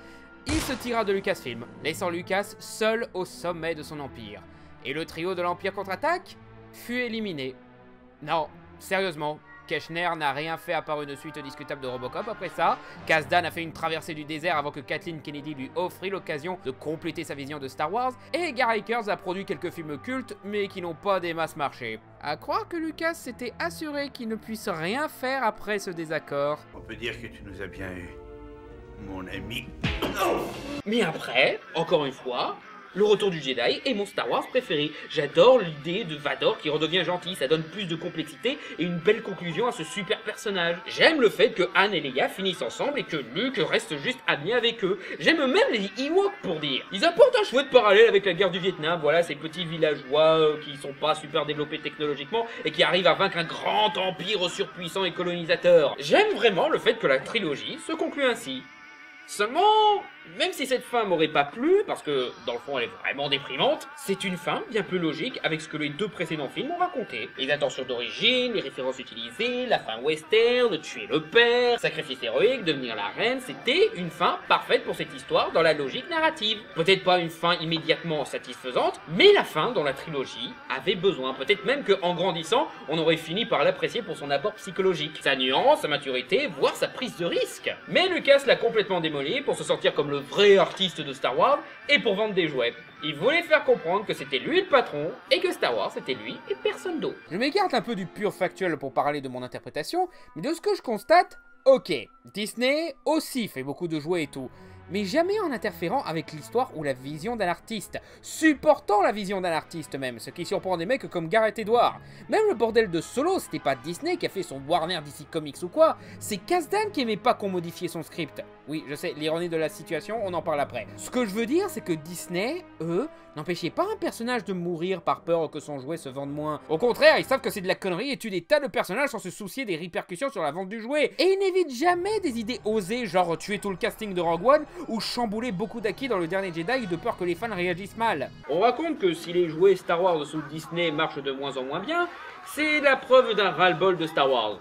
il se tira de Lucasfilm, laissant Lucas seul au sommet de son empire. Et le trio de l'Empire contre-attaque fut éliminé. Non, sérieusement. Kushner n'a rien fait à part une suite discutable de Robocop après ça. Kasdan a fait une traversée du désert avant que Kathleen Kennedy lui offrit l'occasion de compléter sa vision de Star Wars. Et Gary Kurtz a produit quelques films cultes, mais qui n'ont pas des masses marché. À croire que Lucas s'était assuré qu'il ne puisse rien faire après ce désaccord.
On peut dire que tu nous as bien eu, mon ami.
Mais après, encore une fois... Le Retour du Jedi est mon Star Wars préféré. J'adore l'idée de Vador qui redevient gentil, ça donne plus de complexité et une belle conclusion à ce super personnage. J'aime le fait que Han et Leia finissent ensemble et que Luke reste juste ami avec eux. J'aime même les Ewoks pour dire. Ils apportent un chouette parallèle avec la guerre du Vietnam, voilà ces petits villageois qui sont pas super développés technologiquement et qui arrivent à vaincre un grand empire surpuissant et colonisateur. J'aime vraiment le fait que la trilogie se conclue ainsi. Seulement, même si cette fin m'aurait pas plu, parce que dans le fond elle est vraiment déprimante, c'est une fin bien plus logique avec ce que les deux précédents films ont raconté. Les intentions d'origine, les références utilisées, la fin western, tuer le père, sacrifice héroïque, devenir la reine, c'était une fin parfaite pour cette histoire dans la logique narrative. Peut-être pas une fin immédiatement satisfaisante, mais la fin dont la trilogie avait besoin. Peut-être même qu'en grandissant, on aurait fini par l'apprécier pour son apport psychologique, sa nuance, sa maturité, voire sa prise de risque. Mais Lucas l'a complètement démoli pour se sentir comme le vrai artiste de Star Wars et pour vendre des jouets. Il voulait faire comprendre que c'était lui le patron et que Star Wars c'était lui et personne d'autre.
Je m'écarte un peu du pur factuel pour parler de mon interprétation, mais de ce que je constate, ok, Disney aussi fait beaucoup de jouets et tout, mais jamais en interférant avec l'histoire ou la vision d'un artiste, supportant la vision d'un artiste même, ce qui surprend des mecs comme Gareth Edwards. Même le bordel de Solo, c'était pas Disney qui a fait son Warner DC Comics ou quoi, c'est Kasdan qui aimait pas qu'on modifiait son script. Oui, je sais, l'ironie de la situation, on en parle après. Ce que je veux dire, c'est que Disney, eux, n'empêchaient pas un personnage de mourir par peur que son jouet se vende moins. Au contraire, ils savent que c'est de la connerie et tuent des tas de personnages sans se soucier des répercussions sur la vente du jouet. Et ils n'évitent jamais des idées osées, genre tuer tout le casting de Rogue One ou chambouler beaucoup d'acquis dans le dernier Jedi de peur que les fans réagissent mal.
On raconte que si les jouets Star Wars sous Disney marchent de moins en moins bien, c'est la preuve d'un ras-le-bol de Star Wars.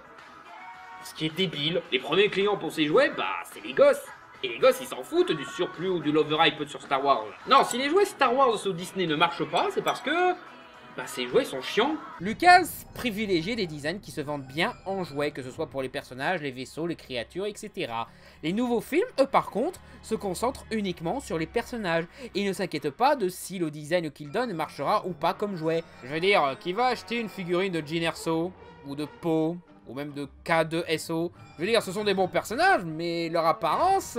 Ce qui est débile, les premiers clients pour ces jouets, bah c'est les gosses. Et les gosses ils s'en foutent du surplus ou du l'overhype sur Star Wars. Non, si les jouets Star Wars sous Disney ne marchent pas, c'est parce que... bah ces jouets sont chiants.
Lucas privilégiait des designs qui se vendent bien en jouets, que ce soit pour les personnages, les vaisseaux, les créatures, etc. Les nouveaux films, eux par contre, se concentrent uniquement sur les personnages et ne s'inquiètent pas de si le design qu'ils donnent marchera ou pas comme jouet. Je veux dire, qui va acheter une figurine de Jyn Erso ou de Poe ou même de K2SO. Je veux dire, ce sont des bons personnages, mais leur apparence,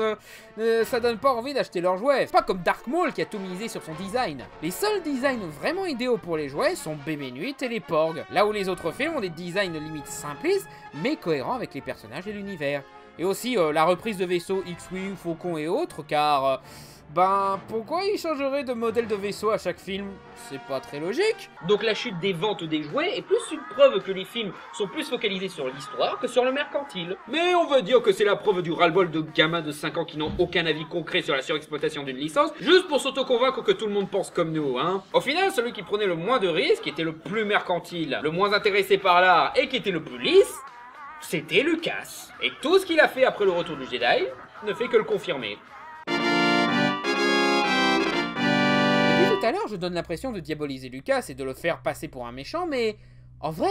ça donne pas envie d'acheter leurs jouets. C'est pas comme Dark Maul qui a tout misé sur son design. Les seuls designs vraiment idéaux pour les jouets sont BB-8 et les Porgs, là où les autres films ont des designs limite simplistes, mais cohérents avec les personnages et l'univers. Et aussi la reprise de vaisseaux X-Wing, Faucon et autres, car... ben, pourquoi ils changeraient de modèle de vaisseau à chaque film? C'est pas très logique.
Donc la chute des ventes des jouets est plus une preuve que les films sont plus focalisés sur l'histoire que sur le mercantile. Mais on va dire que c'est la preuve du ras-le-bol de gamins de 5 ans qui n'ont aucun avis concret sur la surexploitation d'une licence, juste pour s'auto-convaincre que tout le monde pense comme nous, hein. Au final, celui qui prenait le moins de risques, qui était le plus mercantile, le moins intéressé par l'art et qui était le plus lisse, c'était Lucas. Et tout ce qu'il a fait après le retour du Jedi ne fait que le confirmer.
Tout à l'heure, je donne l'impression de diaboliser Lucas et de le faire passer pour un méchant, mais en vrai,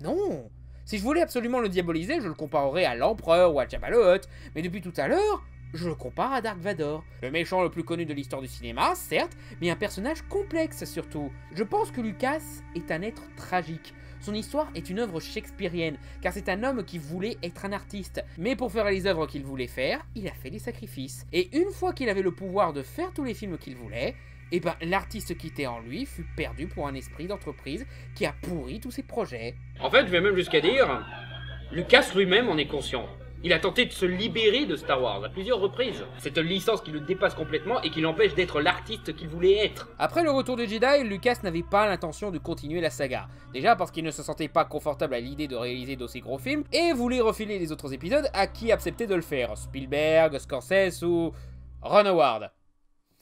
non. Si je voulais absolument le diaboliser, je le comparerais à l'Empereur ou à Jabba le Hutt, mais depuis tout à l'heure, je le compare à Dark Vador. Le méchant le plus connu de l'histoire du cinéma, certes, mais un personnage complexe surtout. Je pense que Lucas est un être tragique. Son histoire est une œuvre shakespearienne, car c'est un homme qui voulait être un artiste. Mais pour faire les œuvres qu'il voulait faire, il a fait des sacrifices. Et une fois qu'il avait le pouvoir de faire tous les films qu'il voulait, et ben l'artiste qui était en lui fut perdu pour un esprit d'entreprise qui a pourri tous ses projets.
En fait, je vais même jusqu'à dire, Lucas lui-même en est conscient. Il a tenté de se libérer de Star Wars à plusieurs reprises. Cette licence qui le dépasse complètement et qui l'empêche d'être l'artiste qu'il voulait être.
Après le retour de Jedi, Lucas n'avait pas l'intention de continuer la saga. Déjà parce qu'il ne se sentait pas confortable à l'idée de réaliser d'aussi gros films et voulait refiler les autres épisodes à qui acceptait de le faire. Spielberg, Scorsese ou Ron Howard.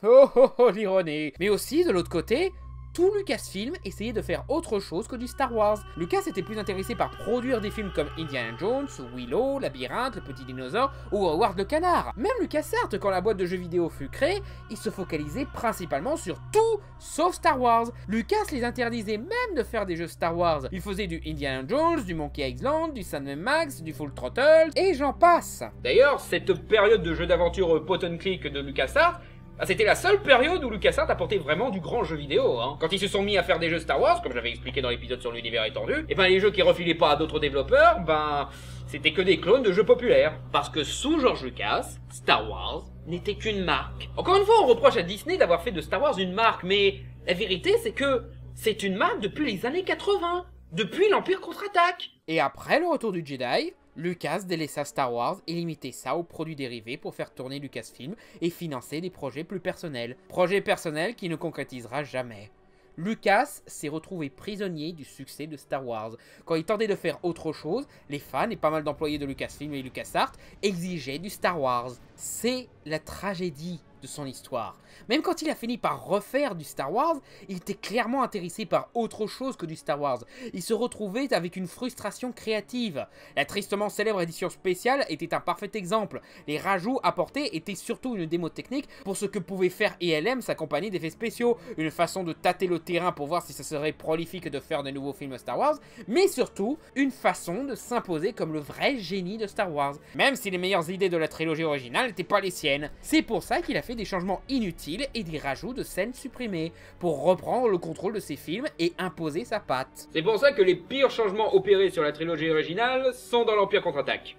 Oh oh oh, l'ironie. Mais aussi, de l'autre côté, tout Lucasfilm essayait de faire autre chose que du Star Wars. Lucas était plus intéressé par produire des films comme Indiana Jones, ou Willow, Labyrinthe, Le Petit Dinosaure, ou Howard le Canard. Même LucasArts, quand la boîte de jeux vidéo fut créée, il se focalisait principalement sur tout sauf Star Wars. Lucas les interdisait même de faire des jeux Star Wars. Il faisait du Indiana Jones, du Monkey Island, du Sam Max, du Full Throttle, et j'en passe.
D'ailleurs, cette période de jeux d'aventure point and click de LucasArts, c'était la seule période où LucasArts apportait vraiment du grand jeu vidéo, hein. Quand ils se sont mis à faire des jeux Star Wars, comme j'avais expliqué dans l'épisode sur l'univers étendu, et ben les jeux qui refilaient pas à d'autres développeurs, ben c'était que des clones de jeux populaires. Parce que sous George Lucas, Star Wars n'était qu'une marque. Encore une fois, on reproche à Disney d'avoir fait de Star Wars une marque, mais la vérité c'est que c'est une marque depuis les années 80, depuis l'Empire contre-attaque.
Et après le retour du Jedi, Lucas délaissa Star Wars et limitait ça aux produits dérivés pour faire tourner Lucasfilm et financer des projets plus personnels. Projets personnels qui ne concrétisera jamais. Lucas s'est retrouvé prisonnier du succès de Star Wars. Quand il tentait de faire autre chose, les fans et pas mal d'employés de Lucasfilm et LucasArts exigeaient du Star Wars. C'est la tragédie de son histoire. Même quand il a fini par refaire du Star Wars, il était clairement intéressé par autre chose que du Star Wars. Il se retrouvait avec une frustration créative. La tristement célèbre édition spéciale était un parfait exemple. Les rajouts apportés étaient surtout une démo technique pour ce que pouvait faire ILM, sa compagnie d'effets spéciaux, une façon de tâter le terrain pour voir si ça serait prolifique de faire de nouveaux films Star Wars, mais surtout une façon de s'imposer comme le vrai génie de Star Wars, même si les meilleures idées de la trilogie originale n'étaient pas les siennes. C'est pour ça qu'il a fait des changements inutiles et des rajouts de scènes supprimées, pour reprendre le contrôle de ses films et imposer sa patte.
C'est pour ça que les pires changements opérés sur la trilogie originale sont dans l'Empire contre-attaque.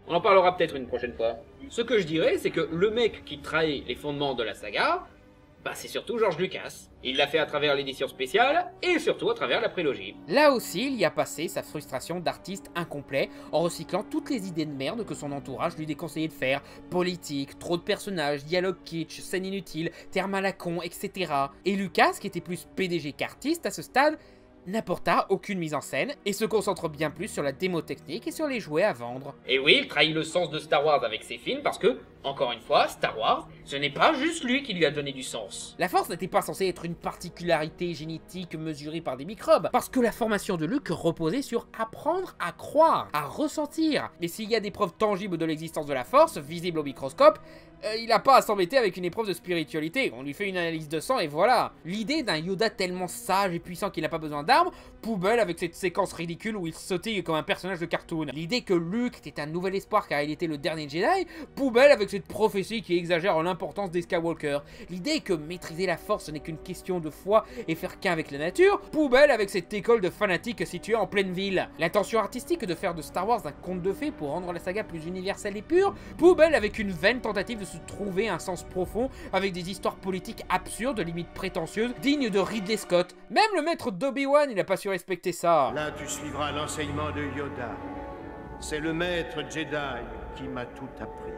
On en parlera peut-être une prochaine fois. Ce que je dirais, c'est que le mec qui trahit les fondements de la saga, Bah c'est surtout George Lucas. Il l'a fait à travers l'édition spéciale, et surtout à travers la prélogie.
Là aussi, il y a passé sa frustration d'artiste incomplet en recyclant toutes les idées de merde que son entourage lui déconseillait de faire. Politique, trop de personnages, dialogue kitsch, scènes inutiles, termes à la con, etc. Et Lucas, qui était plus PDG qu'artiste à ce stade, n'apporta aucune mise en scène et se concentre bien plus sur la démo technique et sur les jouets à vendre.
Et oui, il trahit le sens de Star Wars avec ses films parce que, encore une fois, Star Wars, ce n'est pas juste lui qui lui a donné du sens.
La Force n'était pas censée être une particularité génétique mesurée par des microbes, parce que la formation de Luke reposait sur apprendre à croire, à ressentir. Et s'il y a des preuves tangibles de l'existence de la Force, visibles au microscope, il n'a pas à s'embêter avec une épreuve de spiritualité, on lui fait une analyse de sang et voilà. L'idée d'un Yoda tellement sage et puissant qu'il n'a pas besoin d'armes, poubelle avec cette séquence ridicule où il sautait comme un personnage de cartoon. L'idée que Luke était un nouvel espoir car il était le dernier Jedi, poubelle avec cette prophétie qui exagère l'importance des Skywalker. L'idée que maîtriser la Force n'est qu'une question de foi et faire qu'un avec la nature, poubelle avec cette école de fanatiques située en pleine ville. L'intention artistique de faire de Star Wars un conte de fées pour rendre la saga plus universelle et pure, poubelle avec une vaine tentative de se trouver un sens profond avec des histoires politiques absurdes, limite prétentieuses, dignes de Ridley Scott. Même le maître d'Obi-Wan, il a pas su respecter ça.
Là, tu suivras l'enseignement de Yoda. C'est le maître Jedi qui m'a tout appris.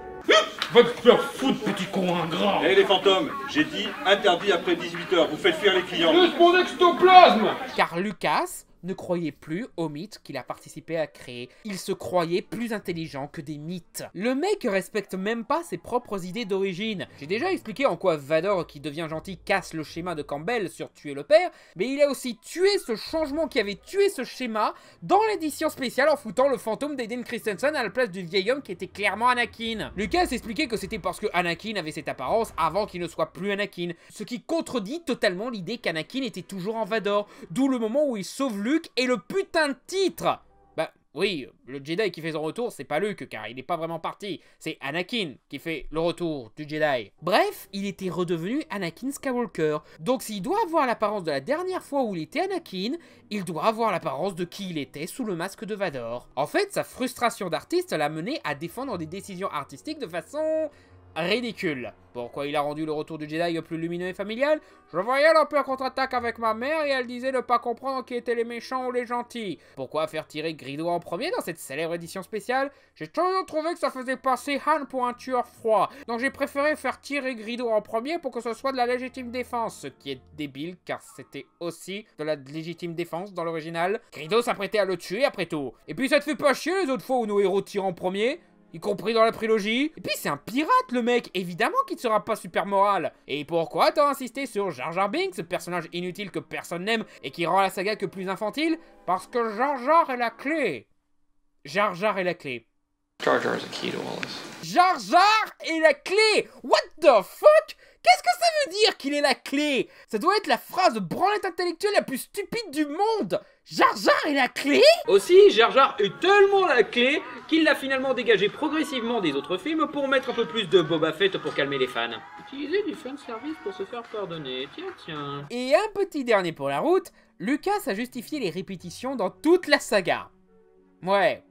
Va te faire foutre, petit con ingrat.
Hé les fantômes, j'ai dit interdit après 18h, vous faites fuir les clients.
Juste mon ectoplasme.
Car Lucas ne croyait plus aux mythes qu'il a participé à créer. Il se croyait plus intelligent que des mythes. Le mec respecte même pas ses propres idées d'origine. J'ai déjà expliqué en quoi Vador, qui devient gentil, casse le schéma de Campbell sur tuer le père, mais il a aussi tué ce changement qui avait tué ce schéma dans l'édition spéciale en foutant le fantôme d'Aiden Christensen à la place du vieil homme qui était clairement Anakin. Lucas expliquait que c'était parce que Anakin avait cette apparence avant qu'il ne soit plus Anakin, ce qui contredit totalement l'idée qu'Anakin était toujours en Vador, d'où le moment où il sauve Luke et le putain de titre. Bah oui, le Jedi qui fait son retour, c'est pas Luke car il n'est pas vraiment parti, c'est Anakin qui fait le retour du Jedi. Bref, il était redevenu Anakin Skywalker, donc s'il doit avoir l'apparence de la dernière fois où il était Anakin, il doit avoir l'apparence de qui il était sous le masque de Vador. En fait, sa frustration d'artiste l'a mené à défendre des décisions artistiques de façon ridicule. Pourquoi il a rendu le retour du Jedi plus lumineux et familial? Je voyais l'Empire contre-attaque avec ma mère et elle disait ne pas comprendre qui étaient les méchants ou les gentils. Pourquoi faire tirer Greedo en premier dans cette célèbre édition spéciale? J'ai toujours trouvé que ça faisait passer Han pour un tueur froid, donc j'ai préféré faire tirer Greedo en premier pour que ce soit de la légitime défense, ce qui est débile car c'était aussi de la légitime défense dans l'original. Greedo s'apprêtait à le tuer après tout. Et puis ça te fait pas chier les autres fois où nos héros tirent en premier? Y compris dans la prélogie. Et puis c'est un pirate le mec, évidemment qu'il ne sera pas super moral. Et pourquoi t'as insisté sur Jar Jar Binks, ce personnage inutile que personne n'aime et qui rend la saga que plus infantile? Parce que Jar Jar est la clé. Jar Jar est la clé.
Jar Jar is the key to all this.
Jar Jar est la clé. What the fuck? Qu'est-ce que ça veut dire qu'il est la clé? Ça doit être la phrase de branlette intellectuelle la plus stupide du monde. Jar Jar est la clé?
Aussi, Jar Jar est tellement la clé qu'il l'a finalement dégagé progressivement des autres films pour mettre un peu plus de Boba Fett pour calmer les fans. Utiliser du fanservice pour se faire pardonner, tiens.
Et un petit dernier pour la route, Lucas a justifié les répétitions dans toute la saga. Ouais,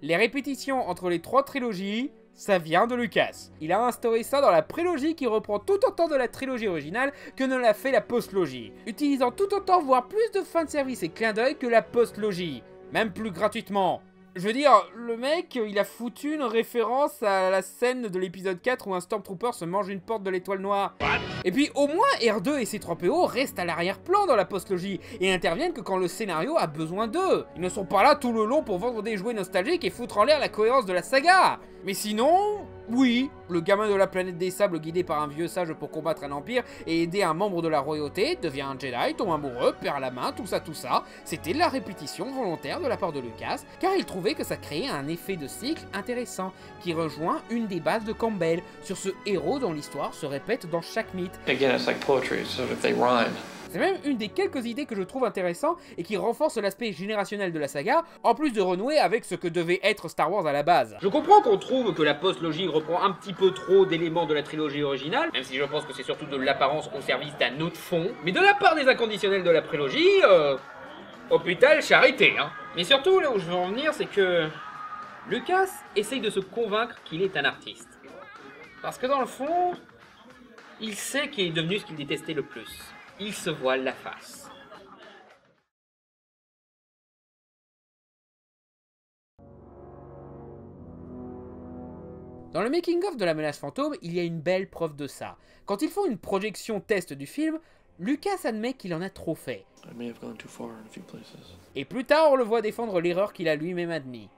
les répétitions entre les 3 trilogies, ça vient de Lucas. Il a instauré ça dans la prélogie qui reprend tout autant de la trilogie originale que ne l'a fait la postlogie, utilisant tout autant voire plus de fanservice et clin d'œil que la postlogie, même plus gratuitement. Je veux dire, le mec, il a foutu une référence à la scène de l'épisode 4 où un Stormtrooper se mange une porte de l'étoile noire. Et puis au moins R2 et C3PO restent à l'arrière-plan dans la postlogie et interviennent que quand le scénario a besoin d'eux. Ils ne sont pas là tout le long pour vendre des jouets nostalgiques et foutre en l'air la cohérence de la saga. Mais sinon, oui, le gamin de la planète des sables guidé par un vieux sage pour combattre un empire et aider un membre de la royauté, devient un Jedi, tombe amoureux, perd la main, tout ça, c'était de la répétition volontaire de la part de Lucas, car il trouvait que ça créait un effet de cycle intéressant, qui rejoint une des bases de Campbell, sur ce héros dont l'histoire se répète dans chaque mythe.
Again, it's like poetry, so if they rhyme.
C'est même une des quelques idées que je trouve intéressant et qui renforce l'aspect générationnel de la saga, en plus de renouer avec ce que devait être Star Wars à la base.
Je comprends qu'on trouve que la postlogie reprend un petit peu trop d'éléments de la trilogie originale, même si je pense que c'est surtout de l'apparence au service d'un autre fond, mais de la part des inconditionnels de la prélogie, hôpital, charité, hein. Mais surtout, là où je veux en venir, c'est que Lucas essaye de se convaincre qu'il est un artiste. Parce que dans le fond, Il sait qu'il est devenu ce qu'il détestait le plus. Il se voile la face.
Dans le making-of de La Menace Fantôme, il y a une belle preuve de ça. Quand ils font une projection test du film, Lucas admet qu'il en a trop fait. Et plus tard, on le voit défendre l'erreur qu'il a lui-même admis.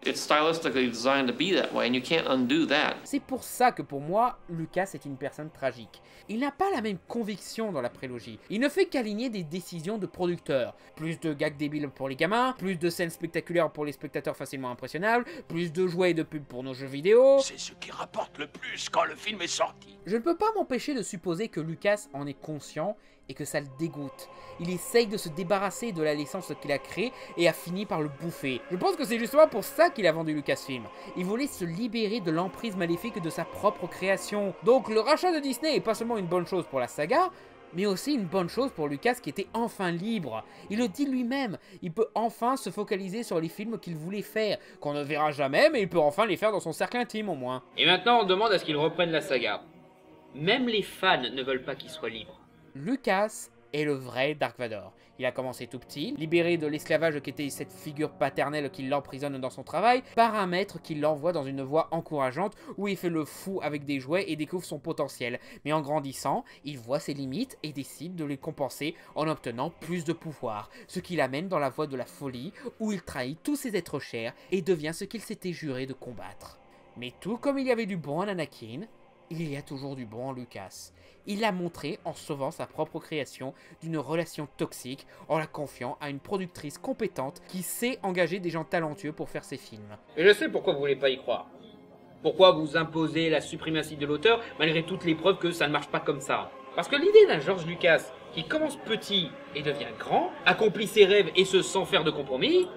C'est pour ça que pour moi, Lucas est une personne tragique. Il n'a pas la même conviction dans la prélogie. Il ne fait qu'aligner des décisions de producteurs. Plus de gags débiles pour les gamins, plus de scènes spectaculaires pour les spectateurs facilement impressionnables, plus de jouets et de pubs pour nos jeux vidéo.
C'est ce qui rapporte le plus quand le film est sorti.
Je ne peux pas m'empêcher de supposer que Lucas en est conscient et que ça le dégoûte. Il essaye de se débarrasser de la licence qu'il a créée et a fini par le bouffer. Je pense que c'est justement pour ça qu'il a vendu Lucasfilm. Il voulait se libérer de l'emprise maléfique de sa propre création. Donc le rachat de Disney est pas seulement une bonne chose pour la saga, mais aussi une bonne chose pour Lucas qui était enfin libre. Il le dit lui-même, il peut enfin se focaliser sur les films qu'il voulait faire, qu'on ne verra jamais, mais il peut enfin les faire dans son cercle intime au moins.
Et maintenant on demande à ce qu'il reprenne la saga. Même les fans ne veulent pas qu'il soit libre.
Lucas est le vrai Dark Vador. Il a commencé tout petit, libéré de l'esclavage qu'était cette figure paternelle qui l'emprisonne dans son travail, par un maître qui l'envoie dans une voie encourageante où il fait le fou avec des jouets et découvre son potentiel. Mais en grandissant, il voit ses limites et décide de les compenser en obtenant plus de pouvoir, ce qui l'amène dans la voie de la folie où il trahit tous ses êtres chers et devient ce qu'il s'était juré de combattre. Mais tout comme il y avait du bon en Anakin, il y a toujours du bon en Lucas. Il l'a montré en sauvant sa propre création d'une relation toxique, en la confiant à une productrice compétente qui sait engager des gens talentueux pour faire ses films.
Et je sais pourquoi vous voulez pas y croire. Pourquoi vous imposez la suprématie de l'auteur malgré toutes les preuves que ça ne marche pas comme ça. Parce que l'idée d'un George Lucas qui commence petit et devient grand, accomplit ses rêves et ce sans faire de compromis,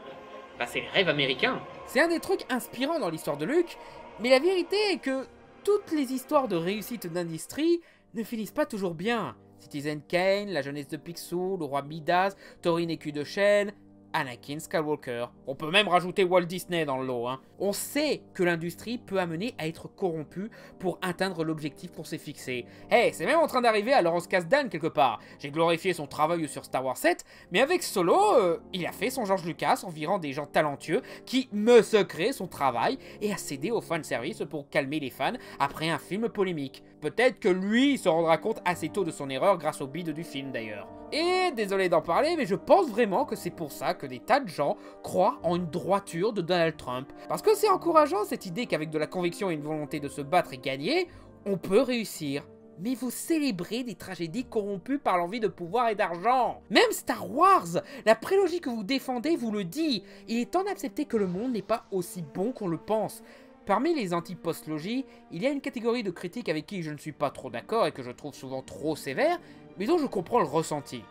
bah c'est le rêve américain.
C'est un des trucs inspirants dans l'histoire de Luke, mais la vérité est que toutes les histoires de réussite d'industrie ne finissent pas toujours bien. Citizen Kane, La jeunesse de Picsou, Le roi Midas, Taurine écu de chêne, Anakin Skywalker. On peut même rajouter Walt Disney dans le lot. On sait que l'industrie peut amener à être corrompue pour atteindre l'objectif qu'on s'est fixé. Hey, c'est même en train d'arriver à Lawrence Kasdan quelque part. J'ai glorifié son travail sur Star Wars 7, mais avec Solo, il a fait son George Lucas en virant des gens talentueux qui me secrètent son travail et a cédé au fanservice pour calmer les fans après un film polémique. Peut-être que lui se rendra compte assez tôt de son erreur grâce au bide du film d'ailleurs. Et désolé d'en parler, mais je pense vraiment que c'est pour ça que des tas de gens croient en une droiture de Donald Trump. Parce que c'est encourageant cette idée qu'avec de la conviction et une volonté de se battre et gagner, on peut réussir. Mais vous célébrez des tragédies corrompues par l'envie de pouvoir et d'argent. Même Star Wars, la prélogie que vous défendez vous le dit. Il est temps d'accepter que le monde n'est pas aussi bon qu'on le pense. Parmi les anti-post-logies, il y a une catégorie de critiques avec qui je ne suis pas trop d'accord et que je trouve souvent trop sévère, mais dont je comprends le ressenti.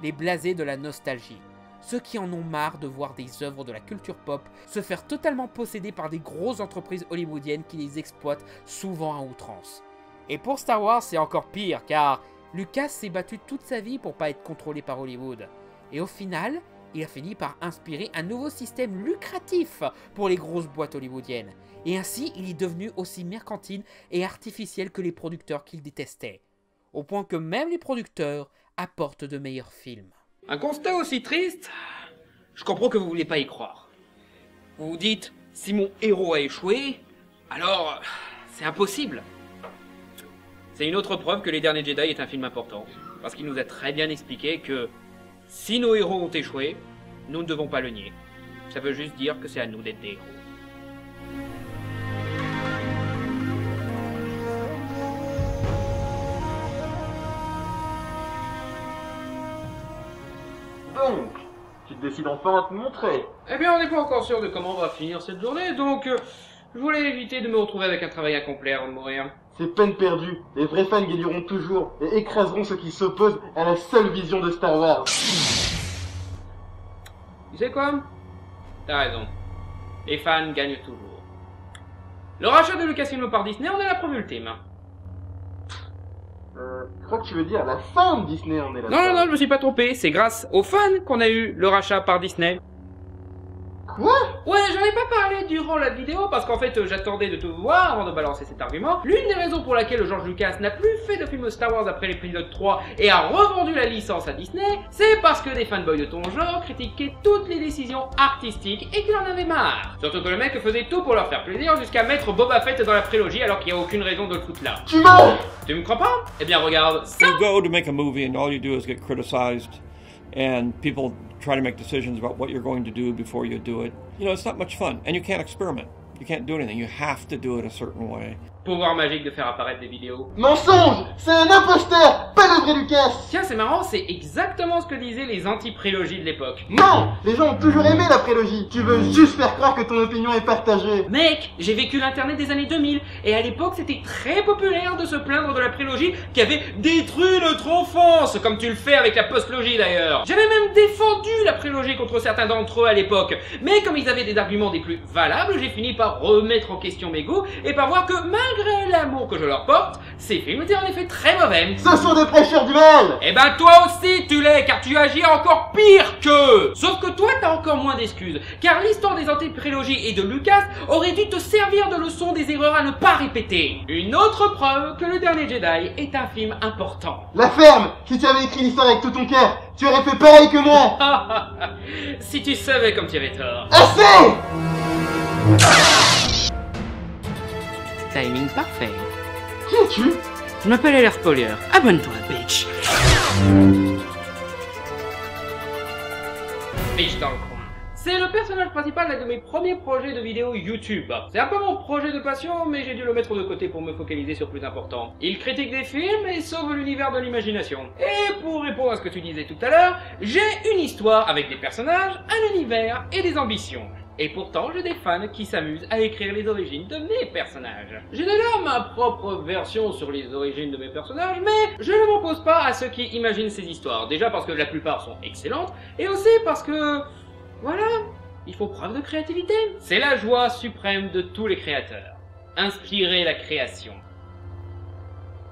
Les blasés de la nostalgie. Ceux qui en ont marre de voir des œuvres de la culture pop se faire totalement posséder par des grosses entreprises hollywoodiennes qui les exploitent souvent à outrance. Et pour Star Wars, c'est encore pire, car Lucas s'est battu toute sa vie pour pas être contrôlé par Hollywood. Et au final, il a fini par inspirer un nouveau système lucratif pour les grosses boîtes hollywoodiennes. Et ainsi, il est devenu aussi mercantile et artificiel que les producteurs qu'il détestait. Au point que même les producteurs apportent de meilleurs films.
Un constat aussi triste, je comprends que vous voulez pas y croire. Vous vous dites, si mon héros a échoué, alors c'est impossible. C'est une autre preuve que Les Derniers Jedi est un film important, parce qu'il nous a très bien expliqué que si nos héros ont échoué, nous ne devons pas le nier. Ça veut juste dire que c'est à nous d'être des héros.
Donc, tu te décides enfin à te montrer.
Eh bien, on n'est pas encore sûr de comment on va finir cette journée, donc je voulais éviter de me retrouver avec un travail incomplet avant de mourir.
C'est peine perdue. Les vrais fans gagneront toujours et écraseront ceux qui s'opposent à la seule vision de Star Wars.
Tu sais quoi? T'as raison. Les fans gagnent toujours. Le rachat de Lucasfilm par Disney en est la preuve ultime.
Je crois que tu veux dire la fin de Disney en est la
Non, je me suis pas trompé. C'est grâce aux fans qu'on a eu le rachat par Disney.
Quoi?
Ouais, j'en ai pas parlé durant la vidéo parce qu'en fait j'attendais de te voir avant de balancer cet argument. L'une des raisons pour laquelle George Lucas n'a plus fait de film Star Wars après l'épisode 3 et a revendu la licence à Disney, c'est parce que des fanboys de ton genre critiquaient toutes les décisions artistiques et qu'il en avait marre. Surtout que le mec faisait tout pour leur faire plaisir jusqu'à mettre Boba Fett dans la prélogie alors qu'il n'y a aucune raison de le foutre là.
Tu mens!
Tu me crois pas? Eh bien regarde ça.
You go to make a movie and all you do is get criticized and people try to make decisions about what you're going to do before you do it. You know, it's not much fun and you can't experiment. You can't do anything. You have to do it a certain way.
Pouvoir magique de faire apparaître des vidéos.
Mensonge! C'est un imposteur! Pas le vrai Lucas!
Tiens, c'est marrant, c'est exactement ce que disaient les anti-prélogies de l'époque.
Non! Les gens ont toujours aimé la prélogie. Tu veux juste faire croire que ton opinion est partagée.
Mec, j'ai vécu l'internet des années 2000 et à l'époque c'était très populaire de se plaindre de la prélogie qui avait détruit notre enfance, comme tu le fais avec la postlogie d'ailleurs. J'avais même défendu la prélogie contre certains d'entre eux à l'époque, mais comme ils avaient des arguments des plus valables, j'ai fini par remettre en question mes goûts et par voir que malgré l'amour que je leur porte, ces films étaient en effet très mauvais.
Ce sont des prêcheurs du mal!
Eh ben toi aussi tu l'es, car tu agis encore pire qu'eux. Sauf que toi t'as encore moins d'excuses, car l'histoire des anti-prélogies et de Lucas aurait dû te servir de leçon des erreurs à ne pas répéter. Une autre preuve que Le Dernier Jedi est un film important.
La ferme! Si tu avais écrit l'histoire avec tout ton cœur, tu aurais fait pareil que moi!
Si tu savais comme tu avais tort.
Assez!
Timing parfait.
Qui es-tu?
Je m'appelle Air Spoiler. Abonne-toi, bitch. Bitch dans le coin. C'est le personnage principal d'un de mes premiers projets de vidéo YouTube. C'est un peu mon projet de passion, mais j'ai dû le mettre de côté pour me focaliser sur plus important. Il critique des films et sauve l'univers de l'imagination. Et pour répondre à ce que tu disais tout à l'heure, j'ai une histoire avec des personnages, un univers et des ambitions. Et pourtant, j'ai des fans qui s'amusent à écrire les origines de mes personnages. J'ai d'ailleurs ma propre version sur les origines de mes personnages, mais je ne m'oppose pas à ceux qui imaginent ces histoires. Déjà parce que la plupart sont excellentes, et aussi parce que... voilà, il faut preuve de créativité. C'est la joie suprême de tous les créateurs. Inspirer la création.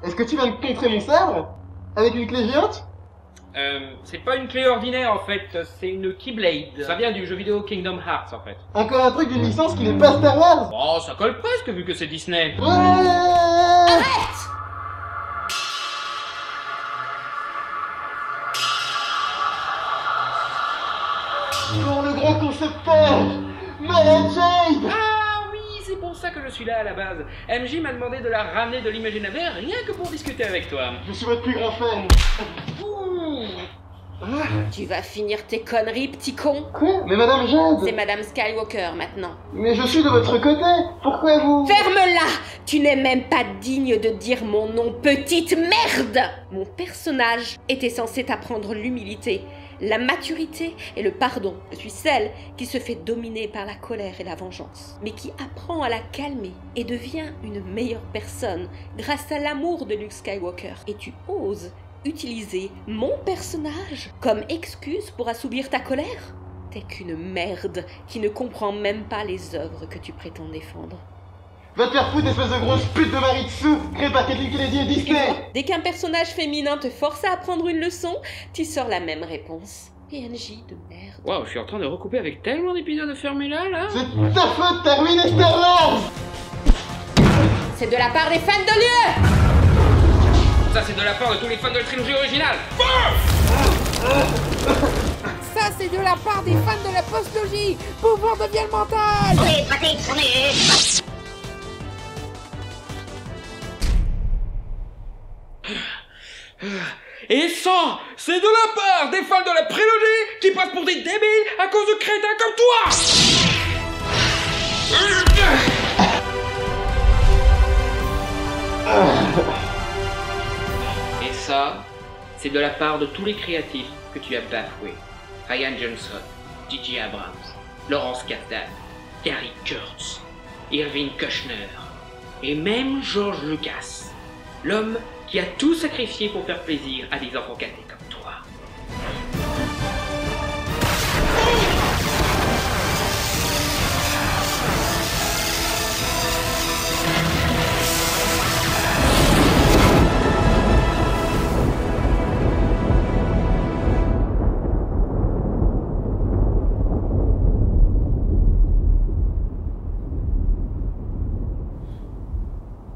Est-ce que tu viens de contrer mon sabre? Avec une clé géante?
C'est pas une clé ordinaire en fait, c'est une Keyblade. Ça vient du jeu vidéo Kingdom Hearts en fait.
Encore un truc d'une licence qui n'est pas Star Wars?
Oh, ça colle presque vu que c'est Disney.
Ouais.
Arrête!
Pour le grand concepteur, Mara Jade!
Ah oui, c'est pour ça que je suis là à la base. MJ m'a demandé de la ramener de l'Imaginavers rien que pour discuter avec toi.
Je suis votre plus grand fan.
Tu vas finir tes conneries, petit con.
Quoi? Mais Madame Jade!
C'est Madame Skywalker maintenant.
Mais je suis de votre côté. Pourquoi vous...
Ferme-la! Tu n'es même pas digne de dire mon nom, petite merde! Mon personnage était censé t'apprendre l'humilité, la maturité et le pardon. Je suis celle qui se fait dominer par la colère et la vengeance, mais qui apprend à la calmer et devient une meilleure personne grâce à l'amour de Luke Skywalker. Et tu oses utiliser mon personnage comme excuse pour assouvir ta colère? T'es qu'une merde qui ne comprend même pas les œuvres que tu prétends défendre.
Va te faire foutre, espèce de grosse pute de Maritsu, créée par Kathleen Kennedy et Disney!
Dès qu'un personnage féminin te force à apprendre une leçon, tu sors la même réponse. PNJ de merde.
Waouh, je suis en train de recouper avec tellement d'épisodes fermés là.
C'est ta faute, t'as ruiné Star Wars!
C'est de la part des fans de lieu!
Ça, c'est de la part de tous les fans de la trilogie originale.
Ça, c'est de la part des fans de la postlogie. Pouvoir de viol mental.
Et ça, c'est de la part des fans de la prélogie qui passent pour des débiles à cause de crétins comme toi. Et ça, c'est de la part de tous les créatifs que tu as bafoués. Ryan Johnson, J.J. Abrams, Lawrence Kasdan, Gary Kurtz, Irving Kushner, et même George Lucas, l'homme qui a tout sacrifié pour faire plaisir à des enfants cathés comme toi.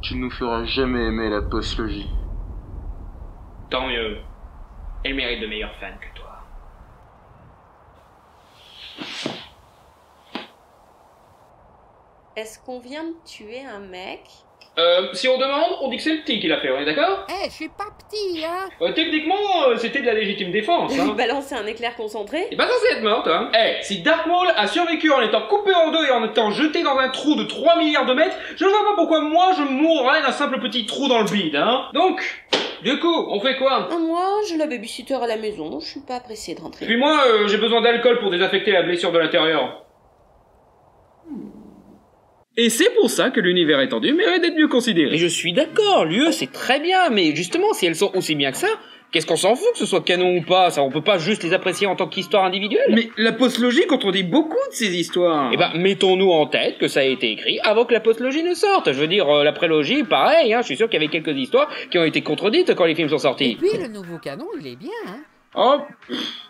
tu ne nous feras jamais aimer la postlogie.
Tant mieux. Elle mérite de meilleurs fans que toi.
Est-ce qu'on vient de tuer un mec?
Si on demande, on dit que c'est le petit qui l'a fait, on est d'accord?
Eh, je suis pas petit, hein.
Techniquement, c'était de la légitime défense, hein.
Balancer un éclair concentré?
C'est pas censé être morte, hein. Si Dark Maul a survécu en étant coupé en deux et en étant jeté dans un trou de 3 milliards de mètres, je ne vois pas pourquoi moi je mourrais d'un simple petit trou dans le bide, hein. Donc, du coup, on fait quoi?
Moi, j'ai la babysitter à la maison, je suis pas pressée de rentrer.
Puis moi, j'ai besoin d'alcool pour désaffecter la blessure de l'intérieur. Et c'est pour ça que l'univers étendu mérite d'être mieux considéré. Mais je suis d'accord, l'UE c'est très bien, mais justement, si elles sont aussi bien que ça, qu'est-ce qu'on s'en fout que ce soit canon ou pas? Ça, on peut pas juste les apprécier en tant qu'histoire individuelle. Mais la postlogie contredit beaucoup de ces histoires. Eh ben, mettons-nous en tête que ça a été écrit avant que la postlogie ne sorte. Je veux dire, la prélogie, pareil, hein, je suis sûr qu'il y avait quelques histoires qui ont été contredites quand les films sont sortis.
Et puis le nouveau canon, il est bien, hein.
Oh,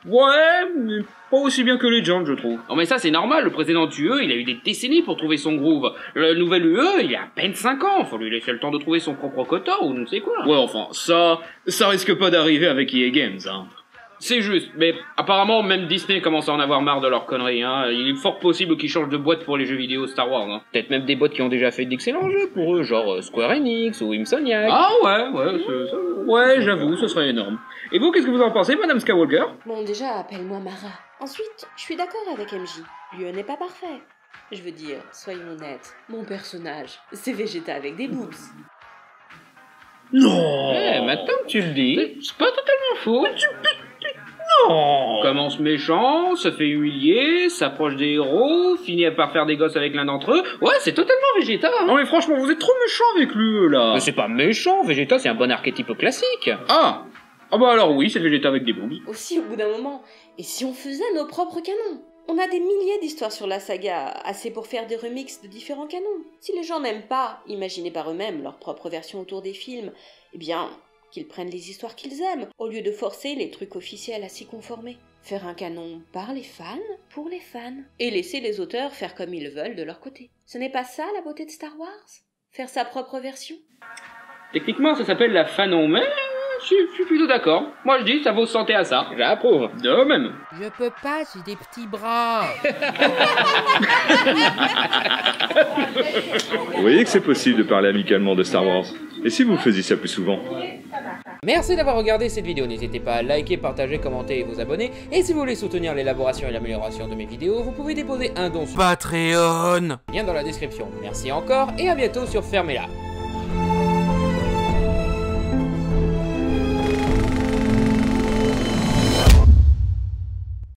ouais, mais pas aussi bien que Legend, je trouve. Non mais ça c'est normal, le précédent UE, il a eu des décennies pour trouver son groove. Le nouvel UE, il a à peine 5 ans, faut lui laisser le temps de trouver son propre quota ou ne sais quoi. Ouais, enfin, ça risque pas d'arriver avec EA Games, hein. C'est juste, mais apparemment même Disney commence à en avoir marre de leurs conneries, hein. Il est fort possible qu'ils changent de boîte pour les jeux vidéo Star Wars, hein. Peut-être même des boîtes qui ont déjà fait d'excellents jeux pour eux, genre Square Enix ou Insomniac. Ah ouais, j'avoue, ce serait énorme. Et vous, qu'est-ce que vous en pensez, Madame Skywalker?
Bon, déjà, appelle-moi Mara. Ensuite, je suis d'accord avec MJ. L'UE n'est pas parfait. Je veux dire, soyons honnêtes, mon personnage, c'est Vegeta avec des boobs.
Non. Maintenant que tu le dis, c'est pas totalement faux. Non. Commence méchant, se fait humilier, s'approche des héros, finit par faire des gosses avec l'un d'entre eux. Ouais, c'est totalement Vegeta, hein. Non mais franchement, vous êtes trop méchant avec lui, là. Mais c'est pas méchant, Vegeta c'est un bon archétype classique. Ah bah alors oui, c'est Vegeta avec des boobs.
Aussi, au bout d'un moment, et si on faisait nos propres canons? On a des milliers d'histoires sur la saga, assez pour faire des remixes de différents canons. Si les gens n'aiment pas imaginer par eux-mêmes leur propre version autour des films, eh bien, qu'ils prennent les histoires qu'ils aiment, au lieu de forcer les trucs officiels à s'y conformer. Faire un canon par les fans, pour les fans, et laisser les auteurs faire comme ils veulent de leur côté. Ce n'est pas ça la beauté de Star Wars? Faire sa propre version?
Techniquement, ça s'appelle la fanon, mais je suis plutôt d'accord. Moi je dis, ça vaut santé à ça. J'approuve. De même.
Je peux pas, j'ai des petits bras.
Vous voyez que c'est possible de parler amicalement de Star Wars. Et si vous faisiez ça plus souvent?
Merci d'avoir regardé cette vidéo, n'hésitez pas à liker, partager, commenter et vous abonner. Et si vous voulez soutenir l'élaboration et l'amélioration de mes vidéos, vous pouvez déposer un don sur Patreon. Lien dans la description. Merci encore et à bientôt sur Fermez-la.